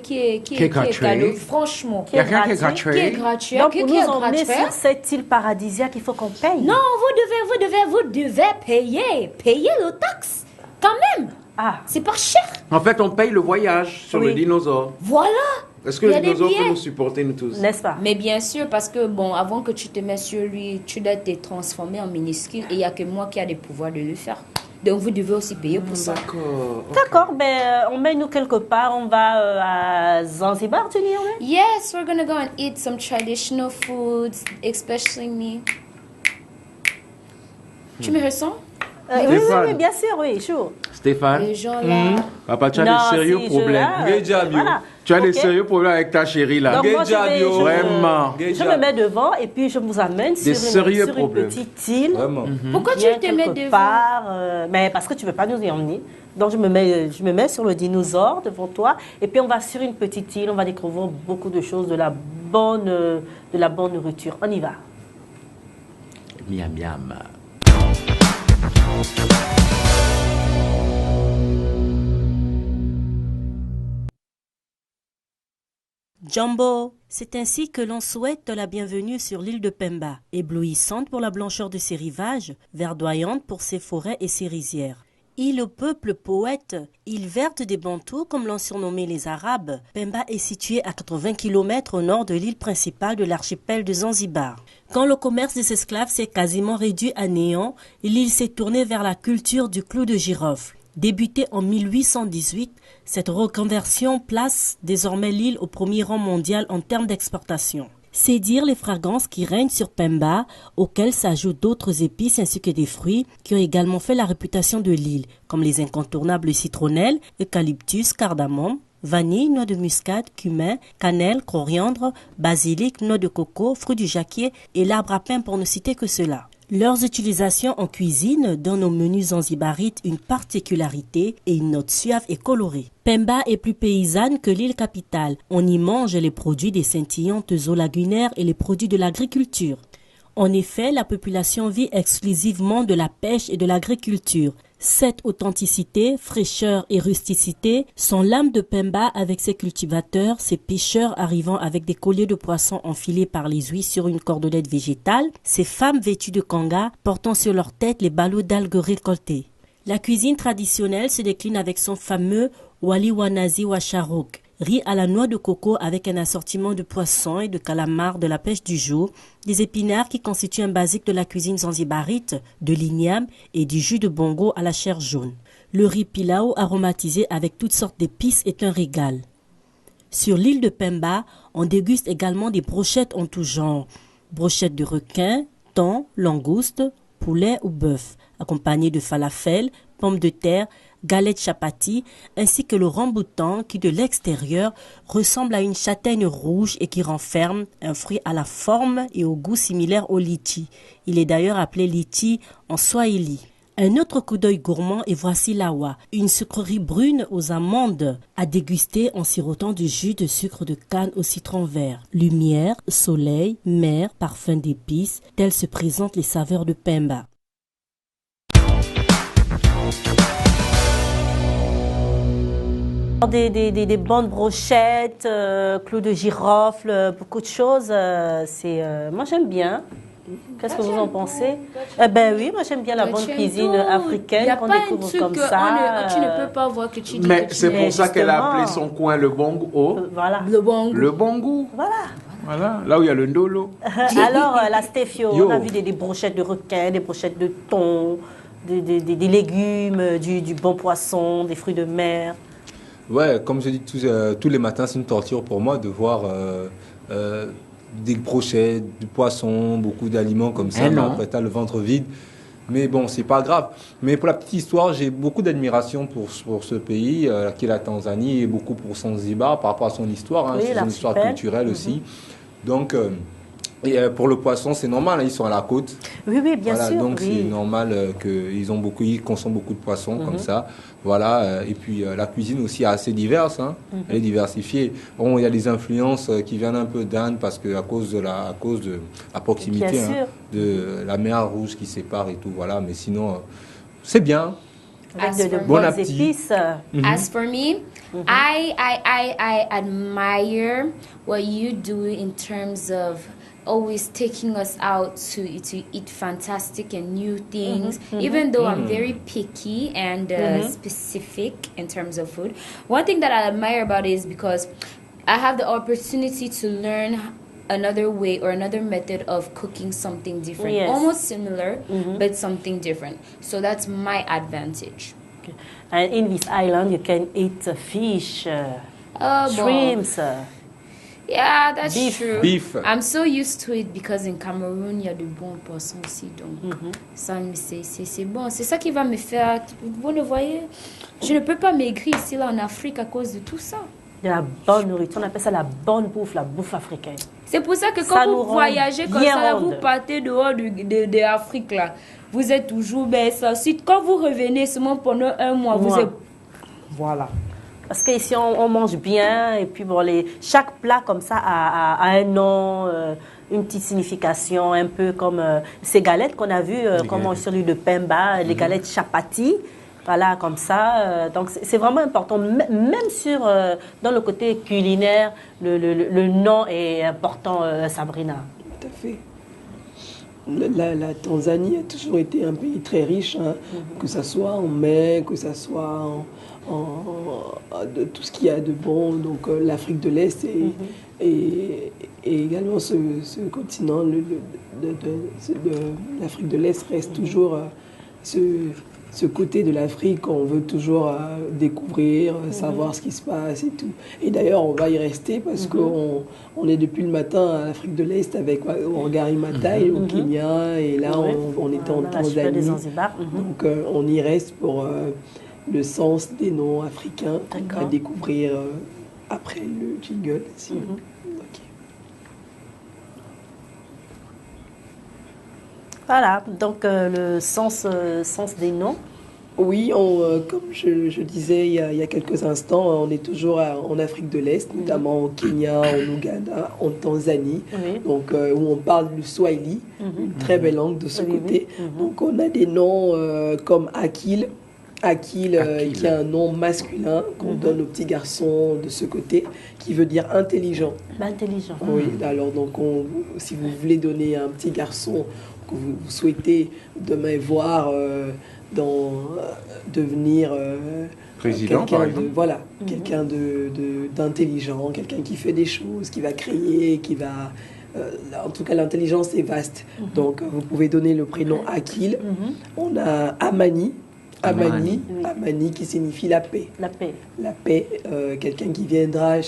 cadeau. Franchement. Il y a rien qui est gratuit. Qui est gratuit. Donc, pour nous emmener sur cette île paradisiaque, il faut qu'on paye. Non, vous devez payer. Payer le taxe. Quand même. Ah. C'est pas cher. En fait, on paye le voyage sur le dinosaure. Voilà. Est-ce que le dinosaure peut nous supporter, nous tous? N'est-ce pas? Mais bien sûr, parce que, bon, avant que tu te mettes sur lui, tu dois te transformer en minuscule et il n'y a que moi qui a des pouvoirs de le faire. Donc, vous devez aussi payer pour ça. D'accord. D'accord, ben, on met nous quelque part. On va à Zanzibar, tu dis, on est? Yes, we're going to go and eat some traditional foods, especially me. Tu me ressens? Oui, bien sûr, oui, chaud. Stéphane, les gens là. Papa, tu as des sérieux problèmes. Tu as des sérieux problèmes avec ta chérie là. Donc, moi, vraiment. Je me mets devant et puis je vous amène sur une petite île. Vraiment. Pourquoi tu te mets devant? Mais parce que tu ne veux pas nous y emmener. Donc je me mets sur le dinosaure devant toi et puis on va sur une petite île. On va découvrir beaucoup de choses, de la bonne nourriture. On y va. Miam miam. Jumbo, c'est ainsi que l'on souhaite la bienvenue sur l'île de Pemba, éblouissante pour la blancheur de ses rivages, verdoyante pour ses forêts et ses rizières. Île au peuple poète, île verte des Bantous comme l'ont surnommé les Arabes, Pemba est située à 80 km au nord de l'île principale de l'archipel de Zanzibar. Quand le commerce des esclaves s'est quasiment réduit à néant, l'île s'est tournée vers la culture du clou de girofle. Débutée en 1818, cette reconversion place désormais l'île au premier rang mondial en termes d'exportation. C'est dire les fragrances qui règnent sur Pemba, auxquelles s'ajoutent d'autres épices ainsi que des fruits qui ont également fait la réputation de l'île, comme les incontournables citronnelles, eucalyptus, cardamome, vanille, noix de muscade, cumin, cannelle, coriandre, basilic, noix de coco, fruits du jacquier et l'arbre à pain pour ne citer que cela. Leurs utilisations en cuisine donnent aux menus zanzibarites une particularité et une note suave et colorée. Pemba est plus paysanne que l'île capitale. On y mange les produits des scintillantes eaux lagunaires et les produits de l'agriculture. En effet, la population vit exclusivement de la pêche et de l'agriculture. Cette authenticité, fraîcheur et rusticité sont l'âme de Pemba avec ses cultivateurs, ses pêcheurs arrivant avec des colliers de poissons enfilés par les ouïes sur une cordelette végétale, ces femmes vêtues de kanga portant sur leur tête les ballots d'algues récoltées. La cuisine traditionnelle se décline avec son fameux wali wanazi washarok, riz à la noix de coco avec un assortiment de poissons et de calamars de la pêche du jour, des épinards qui constituent un basique de la cuisine zanzibarite, de l'igname et du jus de bongo à la chair jaune. Le riz pilao aromatisé avec toutes sortes d'épices est un régal. Sur l'île de Pemba, on déguste également des brochettes en tout genre. Brochettes de requin, thon, langouste, poulet ou bœuf, accompagnées de falafel, pommes de terre, galettes chapati, ainsi que le ramboutan qui de l'extérieur ressemble à une châtaigne rouge et qui renferme un fruit à la forme et au goût similaire au litchi. Il est d'ailleurs appelé litchi en swahili. Un autre coup d'œil gourmand et voici l'awa, une sucrerie brune aux amandes à déguster en sirotant du jus de sucre de canne au citron vert. Lumière, soleil, mer, parfum d'épices, telles se présentent les saveurs de Pemba. Des bonnes brochettes, clous de girofle, beaucoup de choses. Moi, j'aime bien. Qu'est-ce que vous en pensez? Ben oui, moi j'aime bien la bonne cuisine africaine qu'on découvre comme ça. Tu ne peux pas voir que tu dis. Mais c'est pour ça qu'elle a appelé son coin le bongo. Voilà. Le bongo. Le bongo. Voilà, là où il y a le ndolo. Alors, la Stefio, on a vu des brochettes de requin, des brochettes de thon, des légumes, du bon poisson, des fruits de mer. Ouais, comme je dis tous les matins, c'est une torture pour moi de voir des brochettes, du poisson, beaucoup d'aliments comme ça. Après, t'as le ventre vide. Mais bon, c'est pas grave. Mais pour la petite histoire, j'ai beaucoup d'admiration pour ce pays, qui est la Tanzanie, et beaucoup pour Zanzibar par rapport à son histoire. Oui, c'est une histoire culturelle aussi. Donc, pour le poisson, c'est normal, ils sont à la côte. Oui, bien sûr. Donc, c'est normal qu'ils consomment beaucoup de poissons comme ça. Voilà. Et puis, la cuisine aussi est assez diverse. Elle est diversifiée. Bon, il y a des influences qui viennent un peu d'Inde parce que à cause de la proximité de la mer Rouge qui sépare et tout. Voilà. Mais sinon, c'est bien. Bon appétit. As for me, I admire what you do in terms of always taking us out to eat fantastic and new things. Even though I'm very picky and specific in terms of food, one thing that I admire about it is because I have the opportunity to learn another way or another method of cooking something different, almost similar, but something different. So that's my advantage. Okay. And in this island, you can eat fish, shrimps. Yeah, that's true. Beef. I'm so used to it because in Cameroon, il y a de bons poissons aussi. Donc, ça, c'est bon. C'est ça qui va me faire... Vous le voyez, je ne peux pas maigrir ici, là, en Afrique, à cause de tout ça. De la bonne nourriture. On appelle ça la bonne bouffe, la bouffe africaine. C'est pour ça que quand vous voyagez comme ça, vous partez dehors de l'Afrique, là. Vous êtes toujours ça. Ensuite, quand vous revenez seulement pendant un mois, vous êtes... Voilà. Parce qu'ici, on mange bien. Et puis, bon, chaque plat comme ça a un nom, une petite signification, un peu comme ces galettes qu'on a vues, comme sur l'île de Pemba, les galettes chapati. Voilà, comme ça. Donc, c'est vraiment important. Même dans le côté culinaire, le nom est important, Sabrina. Tout à fait. La Tanzanie a toujours été un pays très riche, hein, que ce soit en mets, que ce soit de tout ce qu'il y a de bon. Donc l'Afrique de l'Est et également ce continent de l'Afrique de l'Est reste toujours ce côté de l'Afrique qu'on veut toujours découvrir, savoir ce qui se passe et tout. Et d'ailleurs, on va y rester parce qu'on est depuis le matin à l'Afrique de l'Est avec Wangari Maathai au Kenya et là, on était en Tanzanie. Donc, on y reste pour le sens des noms africains qu'on va découvrir après le jingle. Voilà, donc le sens des noms. Oui, comme je disais il y a quelques instants, on est toujours en Afrique de l'Est, notamment au Kenya, en Ouganda, en Tanzanie, donc, où on parle le Swahili, une très belle langue de ce côté. Donc on a des noms comme Akil, qui est un nom masculin qu'on donne aux petits garçons de ce côté, qui veut dire intelligent. Intelligent. Oui, alors donc si vous voulez donner à un petit garçon que vous souhaitez demain voir devenir président, par exemple. Quelqu'un d'intelligent, quelqu'un qui fait des choses, qui va créer, qui va... en tout cas, l'intelligence est vaste. Donc, vous pouvez donner le prénom Akil. On a Amani qui signifie la paix. La paix. La paix, quelqu'un qui viendra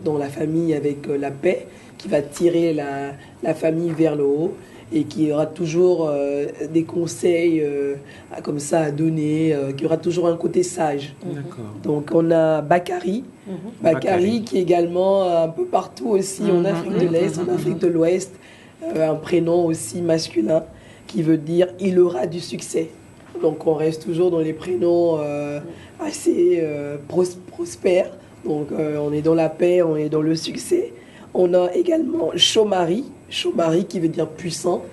dans la famille avec la paix, qui va tirer la famille vers le haut et qui aura toujours des conseils comme ça à donner, qui aura toujours un côté sage. Donc on a Bakari, qui est également un peu partout aussi en Afrique de l'Est, en Afrique de l'Ouest, un prénom aussi masculin qui veut dire « il aura du succès ». Donc on reste toujours dans les prénoms assez prospères. Donc on est dans la paix, on est dans le succès. On a également Shomari qui veut dire puissant.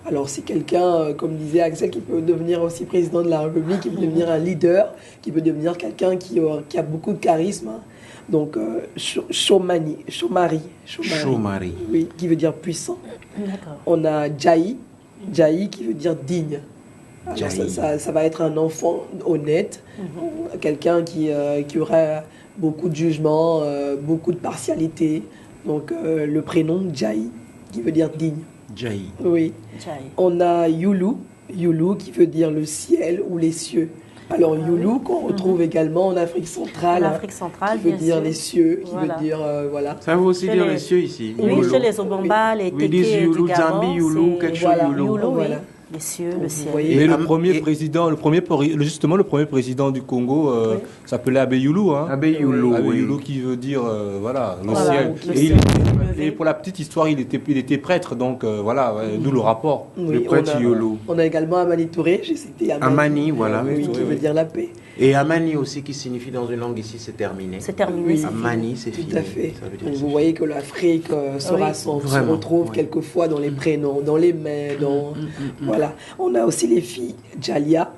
Alors c'est quelqu'un, comme disait Axel, qui peut devenir aussi président de la République, qui peut devenir un leader, qui peut devenir quelqu'un qui a beaucoup de charisme. Donc Shomari, oui, qui veut dire puissant. On a Jaï qui veut dire digne. Alors ça va être un enfant honnête, quelqu'un qui aura beaucoup de jugement, beaucoup de partialité. Donc le prénom Jaï qui veut dire digne. Jaï. Oui. Jaï. On a Yulu qui veut dire le ciel ou les cieux. Alors Yulu qu'on retrouve également en Afrique centrale. En Afrique centrale, qui veut dire les cieux, qui veut dire voilà. Ça veut aussi dire les cieux ici. Oui, chez les Obamba, les Téké, disent Yulu, Zambi, Yulu, quelque chose Yulu. Voilà. Les cieux, le ciel. Mais le premier président, le premier président du Congo s'appelait Abe Yulu. Abe Yulu, qui veut dire le ciel. Et pour la petite histoire, il était prêtre, donc d'où le rapport. Oui, le prêtre Yulu. On a également Amani Touré, j'ai cité Amani, voilà. Oui, qui veut dire la paix. Et Amani aussi, qui signifie dans une langue ici, c'est terminé. C'est terminé. Oui, Amani, c'est fini. Tout à fait. Donc, vous voyez que l'Afrique se rassemble, se retrouve quelquefois dans les prénoms, dans les mains, voilà. On a aussi les filles Djalia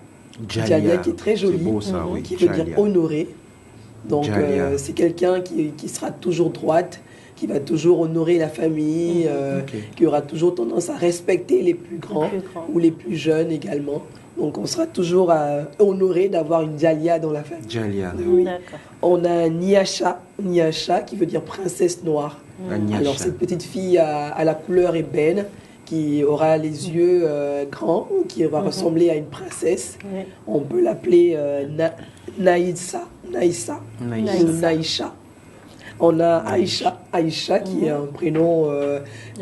qui est très jolie, beau, ça, qui veut dire honorer. Donc c'est quelqu'un qui sera toujours droite, qui va toujours honorer la famille, qui aura toujours tendance à respecter les plus grands ou les plus jeunes également. Donc on sera toujours honoré d'avoir une Djalia dans la famille. Djalia. Oui. On a Nyasha qui veut dire princesse noire. Alors cette petite fille à la couleur ébène, qui aura les yeux grands, qui va ressembler à une princesse. On peut l'appeler Naïsa. On a Aïcha qui est un prénom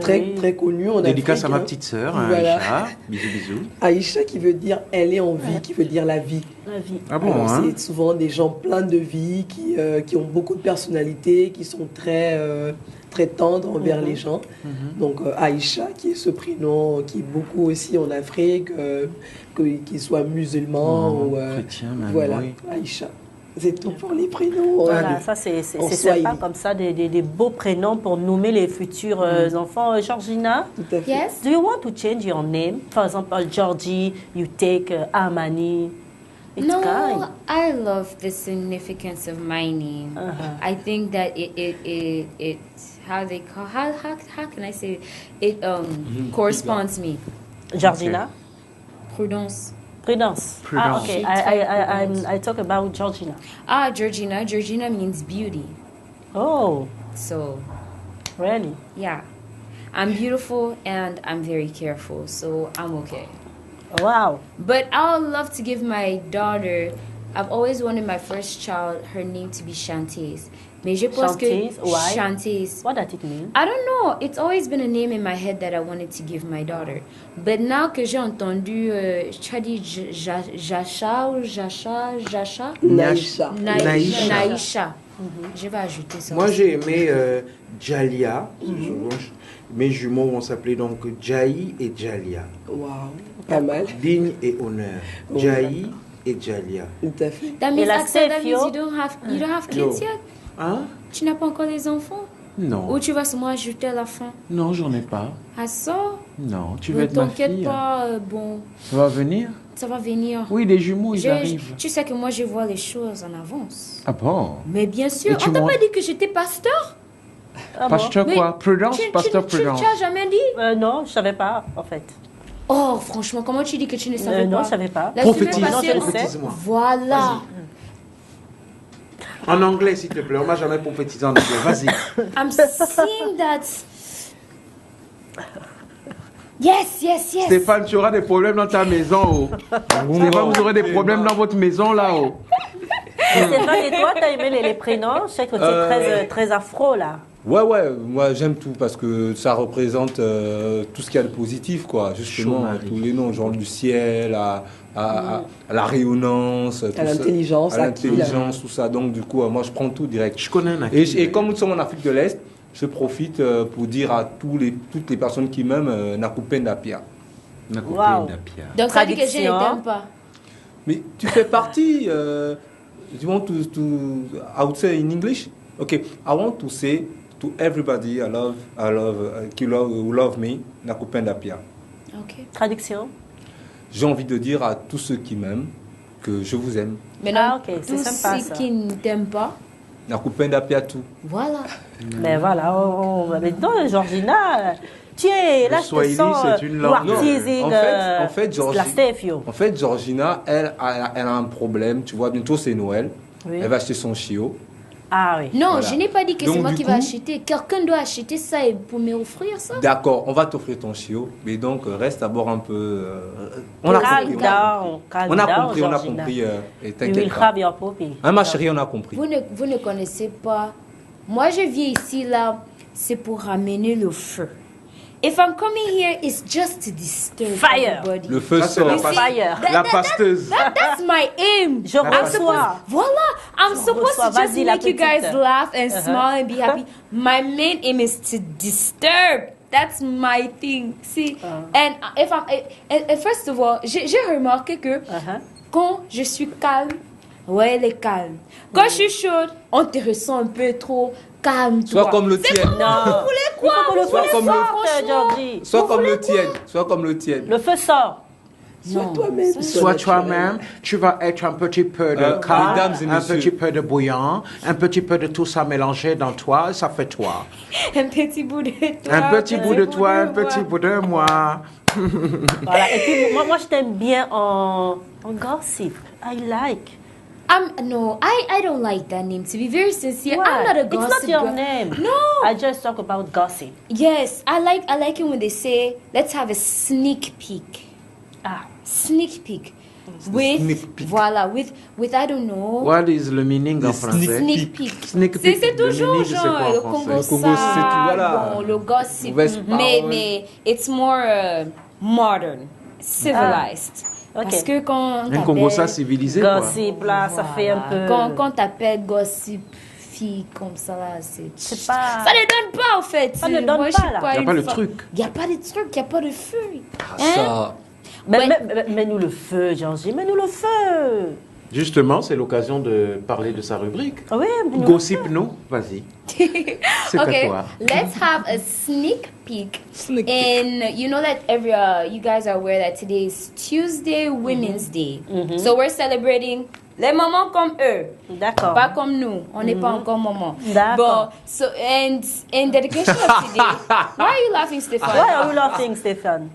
très connu. Dédicace à ma petite sœur, Aïcha. Bisous. Aïcha qui veut dire elle est en vie, qui veut dire la vie. Ah bon, c'est souvent des gens pleins de vie, qui ont beaucoup de personnalité, qui sont très tendres envers les gens. Donc Aïcha qui est ce prénom qui est beaucoup aussi en Afrique, qu'il soit musulman ou chrétien même. Voilà, oui. Aïcha. C'est tout pour les prénoms. Voilà, ça c'est sympa comme ça, des beaux prénoms pour nommer les futurs enfants. Georgina, tout à fait. Yes. Do you want to change your name? For example, Georgie, you take Amani. It's No, kind. I love the significance of my name. I think that it how they call how can I say it corresponds me. Georgina? Prudence. Prudence. Ah, okay. I talk about Georgina. Georgina. Georgina means beauty. Oh. So. Really? Yeah. I'm beautiful and I'm very careful, so I'm okay. Wow. But I would love to give my daughter, I've always wanted my first child, her name to be Chantaise. Mais je pense que Chantaise? Why? Chantaise. What does it mean? I don't know. It's always been a name in my head that I wanted to give my daughter. But now que j'ai entendu, tu as dit Jacha ou Jacha? Naïcha. Naïcha. Je vais ajouter ça. Moi, aussi. j'ai aimé Djalia. Mes jumeaux vont s'appeler donc Djaï et Djalia. Waouh, pas mal. Digne et honneur. Djaï et Djalia. Tout à fait. That Et means, la Axel, that Stefio? means you don't have kids No. yet? Hein? Tu n'as pas encore les enfants? Non. Ou tu vas seulement ajouter à la fin? Non, j'en ai pas. À ça? Non, tu Ne veux être ma t'inquiète fille. pas, bon, Ça va venir? ça va venir. Oui, les jumeaux, ils arrivent. Tu sais que moi, je vois les choses en avance. Ah bon? Mais bien sûr, Et tu on t'a montes- pas dit que j'étais pasteur? Pasteur Mais quoi? Prudence, pasteur tu Prudence. as jamais dit? Non, je savais pas, en fait. Oh, franchement, comment tu dis que tu ne savais pas? Non, je savais pas. La semaine Prophétise. passée, Non, je le sais. Prophétise-moi. Voilà. En anglais, s'il te plaît. On m'a jamais prophétisé en anglais. Vas-y. I'm seeing that. Yes. Stéphane, tu auras des problèmes dans ta maison. Oh. Stéphane, vous aurez des problèmes dans votre maison là. Oh. Stéphane, et toi, t'as aimé les prénoms? Je sais que tu es très afro, là. Ouais, moi j'aime tout parce que ça représente tout ce qu'il y a de positif, quoi. Justement, Chaud-Marie. tous les noms, genre du ciel, à la rayonnance, tout ça. l'intelligence, à l'intelligence, tout ça. Donc, du coup, moi je prends tout direct. Je connais un acquis. Et comme nous sommes en Afrique de l'Est, je profite pour dire à toutes les personnes qui m'aiment, Nakupenda Pia. Wow. Donc ça dit que je ne Traduction. t'aime pas. Mais tu fais partie. You want to I would say in English? Okay, I want to say to everybody who love me, Nakupenda Pia. Ok. Traduction. J'ai envie de dire à tous ceux qui m'aiment que je vous aime. Maintenant, ok, c'est tous sympa, ceux ça. qui ne t'aiment pas, Nakupenda Pia tout. voilà. Mais voilà, maintenant, Georgina, tu es là, je te Swahili, sens c'est une langue. teasing En fait, la Stefio. En fait, Georgina, elle a un problème. Tu vois, bientôt c'est Noël. Oui. Elle va acheter son chiot. Ah oui. Non, Voilà. je n'ai pas dit que c'est Donc, moi du qui vais coup- acheter. Quelqu'un doit acheter ça et pour me offrir ça. D'accord, on va t'offrir ton chiot. Mais donc, reste d'abord un peu. On a Calm compris. down, calm On a down, compris, on a Georgina. compris. Et You will t'inquiète pas. have your puppy. Hein, ma chérie, on a compris. Vous ne connaissez pas. Moi, je viens ici, là, c'est pour ramener le feu. If I'm coming here, it's just to disturb Fire. everybody. Le feu Ça, c'est sort. la, You see, Fire. la pasteuse. That's my aim. Je I'm reçois. Voilà, I'm supposed to just Vas-y, la make you guys petite. laugh and smile and be happy. My main aim is to disturb. That's my thing. See, and if I'm, and first of all, j'ai remarqué que quand je suis calme, ouais, elle est calme. Quand je suis chaude, on te ressent un peu trop calme. tu Sois vois. comme le C'est tiède. comment vous voulez quoi? Il faut que le Vous feu voulez comme quoi, sorte, franchement? Georgie. Sois comme le tiède. Sois comme le tiède. Le feu sort. Sois toi-même. Sois toi-même, tu vas être un petit peu de calme, mesdames et un messieurs. petit peu de bouillant, un petit peu de tout ça mélangé dans toi, ça fait toi. Un petit bout de toi. Un petit bout de toi, un petit moi. bout de moi. Voilà. Et puis, moi je t'aime bien en gossip. I like. No, I don't like that name. To be very sincere, Why? I'm not a It's gossip not your girl. name. No. I just talk about gossip. Yes, I like it when they say, let's have a sneak peek. Ah. Sneak peek. With sneak peek. voilà, with I don't know. What is le meaning en français? Sneak peek. Sneak peek. C'est toujours Le meaning, c'est genre quoi en le français? Congo, Le Congo, c'est tout, voilà. bon, le gossip. Mauvaise parole. Mais it's more modern, civilized. Ok. Parce que quand Un Congo ça civilisé quoi. Gossip, là, ça fait un peu. Quand t'appelles gossip fille comme ça là, c'est pas. ça ne donne pas en fait. Ça ne donne Moi, je pas, suis là. Y a une pas le femme. truc. Y a pas de truc, y a pas de feu. Ça. Mets-nous le feu, Georgie. Mets-nous le feu. Justement, c'est l'occasion de parler de sa rubrique. Oui, mets-nous le Gossip, non? Vas-y. C'est à Okay, toi. let's have a sneak peek. And you know that you guys are aware that today is Tuesday Women's Day. So we're celebrating les mamans comme eux. D'accord. Pas comme nous. On n'est pas encore maman. D'accord. But, so, and in dedication of today, why are you laughing, Stéphane? Why are you laughing, Stéphane?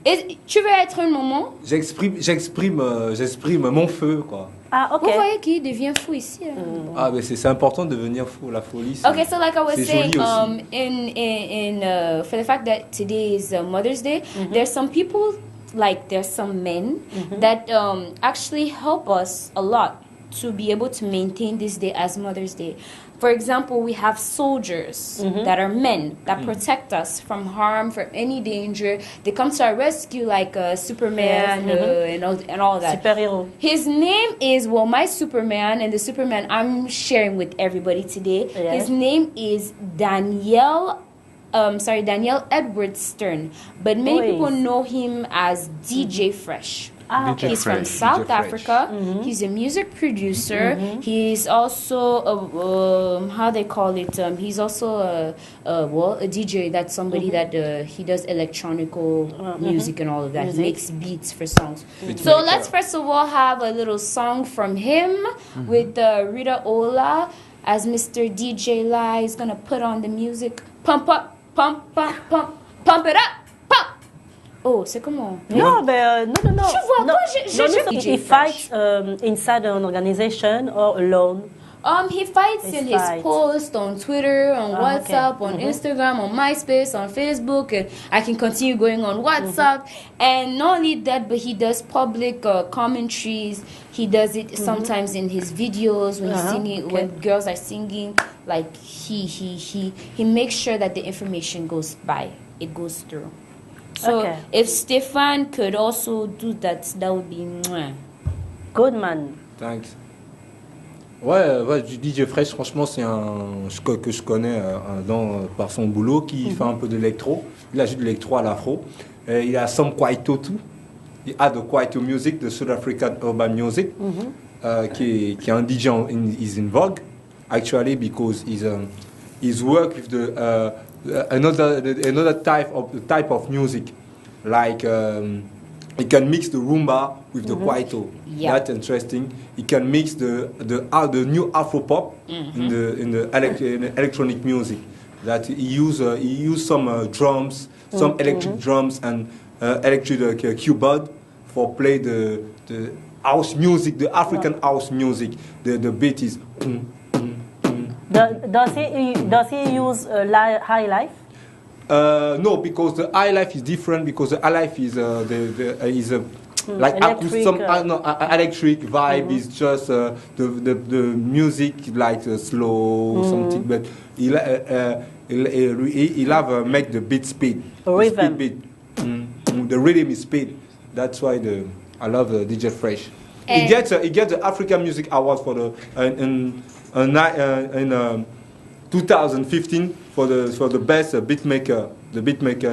Tu veux être une maman? J'exprime mon feu, quoi. Ah, ok. Vous voyez qu'il devient fou ici. Hein? Ah, mais c'est important de devenir fou. La folie, Okay, so like I was c'est saying, joli aussi. for the fact that today is Mother's Day, there's some people, like there's some men that actually help us a lot to be able to maintain this day as Mother's Day. For example, we have soldiers that are men that protect us from harm, from any danger. They come to our rescue like Superman and all that. Super-héros. His name is, well, my Superman, and the Superman I'm sharing with everybody today. Yes. His name is Daniel Edward Stern. But many people know him as DJ Fresh. Ah, okay. He's from South Africa. He's a music producer. He's also how they call it. He's also a DJ. That's somebody that he does electronical music and all of that. He makes beats for songs. So let's first of all have a little song from him with Rita Ola as Mr. DJ Lai is gonna put on the music. Pump up, pump, pump, pump, pump it up. Oh, c'est comment? No, but no. Tu vois, no, quand he fights inside an organization or alone. He fights in his post on Twitter, on WhatsApp, on Instagram, on MySpace, on Facebook, and I can continue going on WhatsApp. And not only that, but he does public commentaries. He does it sometimes in his videos when he's singing, when girls are singing. Like he makes sure that the information goes through. So if Stéphane could also do that, that would be good man. Thanks. Ouais, DJ Fresh, franchement, c'est que je connais par son boulot, qui fait un peu d'électro. Il ajoute de l'électro à l'afro. Il a some Kwaito too. Il a de Kwaito music, de South African urban music, qui est un DJ is in vogue, actually, because he's work with the another type of music, like he can mix the rumba with the Kwaito. Yeah. That's interesting. He can mix the new Afro pop in the electronic music. That he use some drums, some electric drums and electric keyboard for play the house music, the African house music. The beat is. Does he use high life? No, because the high life is different. Because the high life is like electric, electric vibe is just the music like slow something, but he'll have make the beat speed, rhythm. The rhythm is speed. That's why I love DJ Fresh. He gets the African Music Award for the in 2015 for the best beatmaker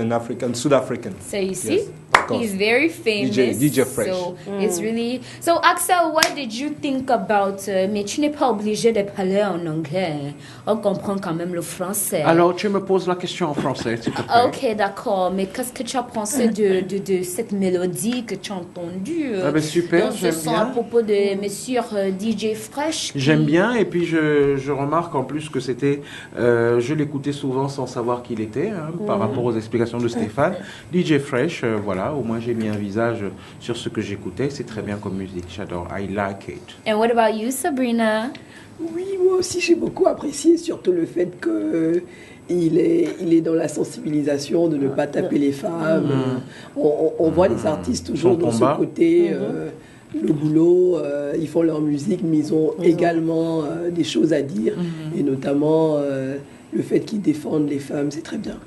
in Africa, South African. So you see, yes, he's very famous. DJ Fresh. So it's really. So Axel, what did you think about? Mais tu n'es pas obligé de parler en anglais. On comprend quand même le français. Alors tu me poses la question en français, s'il te plaît. Ok, d'accord. Mais qu'est-ce que tu as pensé de cette mélodie que tu as entendue? Ah ben super, dans ce j'aime son bien. à propos de Monsieur DJ Fresh. J'aime bien, et puis je remarque en plus que c'était, je l'écoutais souvent sans savoir qui il était, par rapport aux explications de Stéphane. DJ Fresh, voilà, au moins j'ai mis un visage sur ce que j'écoutais, c'est très bien comme musique, j'adore, I like it. And what about you, Sabrina? Oui, moi aussi j'ai beaucoup apprécié, surtout le fait que il est dans la sensibilisation de ne pas taper les femmes. On voit les artistes toujours dans ce côté, le boulot, ils font leur musique, mais ils ont également des choses à dire, et notamment le fait qu'ils défendent les femmes, c'est très bien.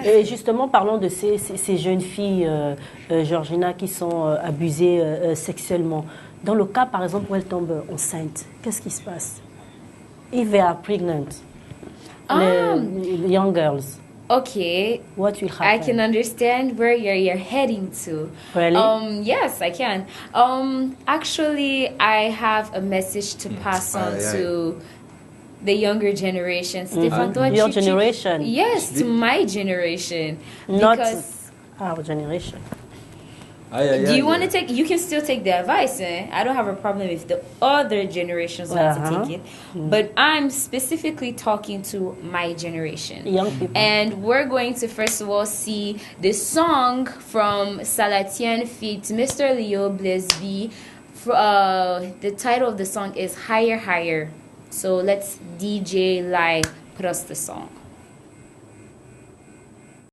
Et justement, parlons de ces jeunes filles, Georgina, qui sont abusées sexuellement. Dans le cas, par exemple, où elles tombent enceintes, qu'est-ce qui se passe? If they are pregnant, the young girls. Okay. What will happen? I can understand where you're heading to. Really? Yes, I can. Actually, I have a message to pass on to the younger generation. Stefan, Your generation? Yes, to my generation. Not Because our generation. do you want to take? You can still take the advice. I don't have a problem if the other generations want to take it. But I'm specifically talking to my generation, young people. And we're going to first of all see the song from Salatian feat. Mr. Leo Blesby. The title of the song is Higher Higher. So let's DJ Lai put us the song.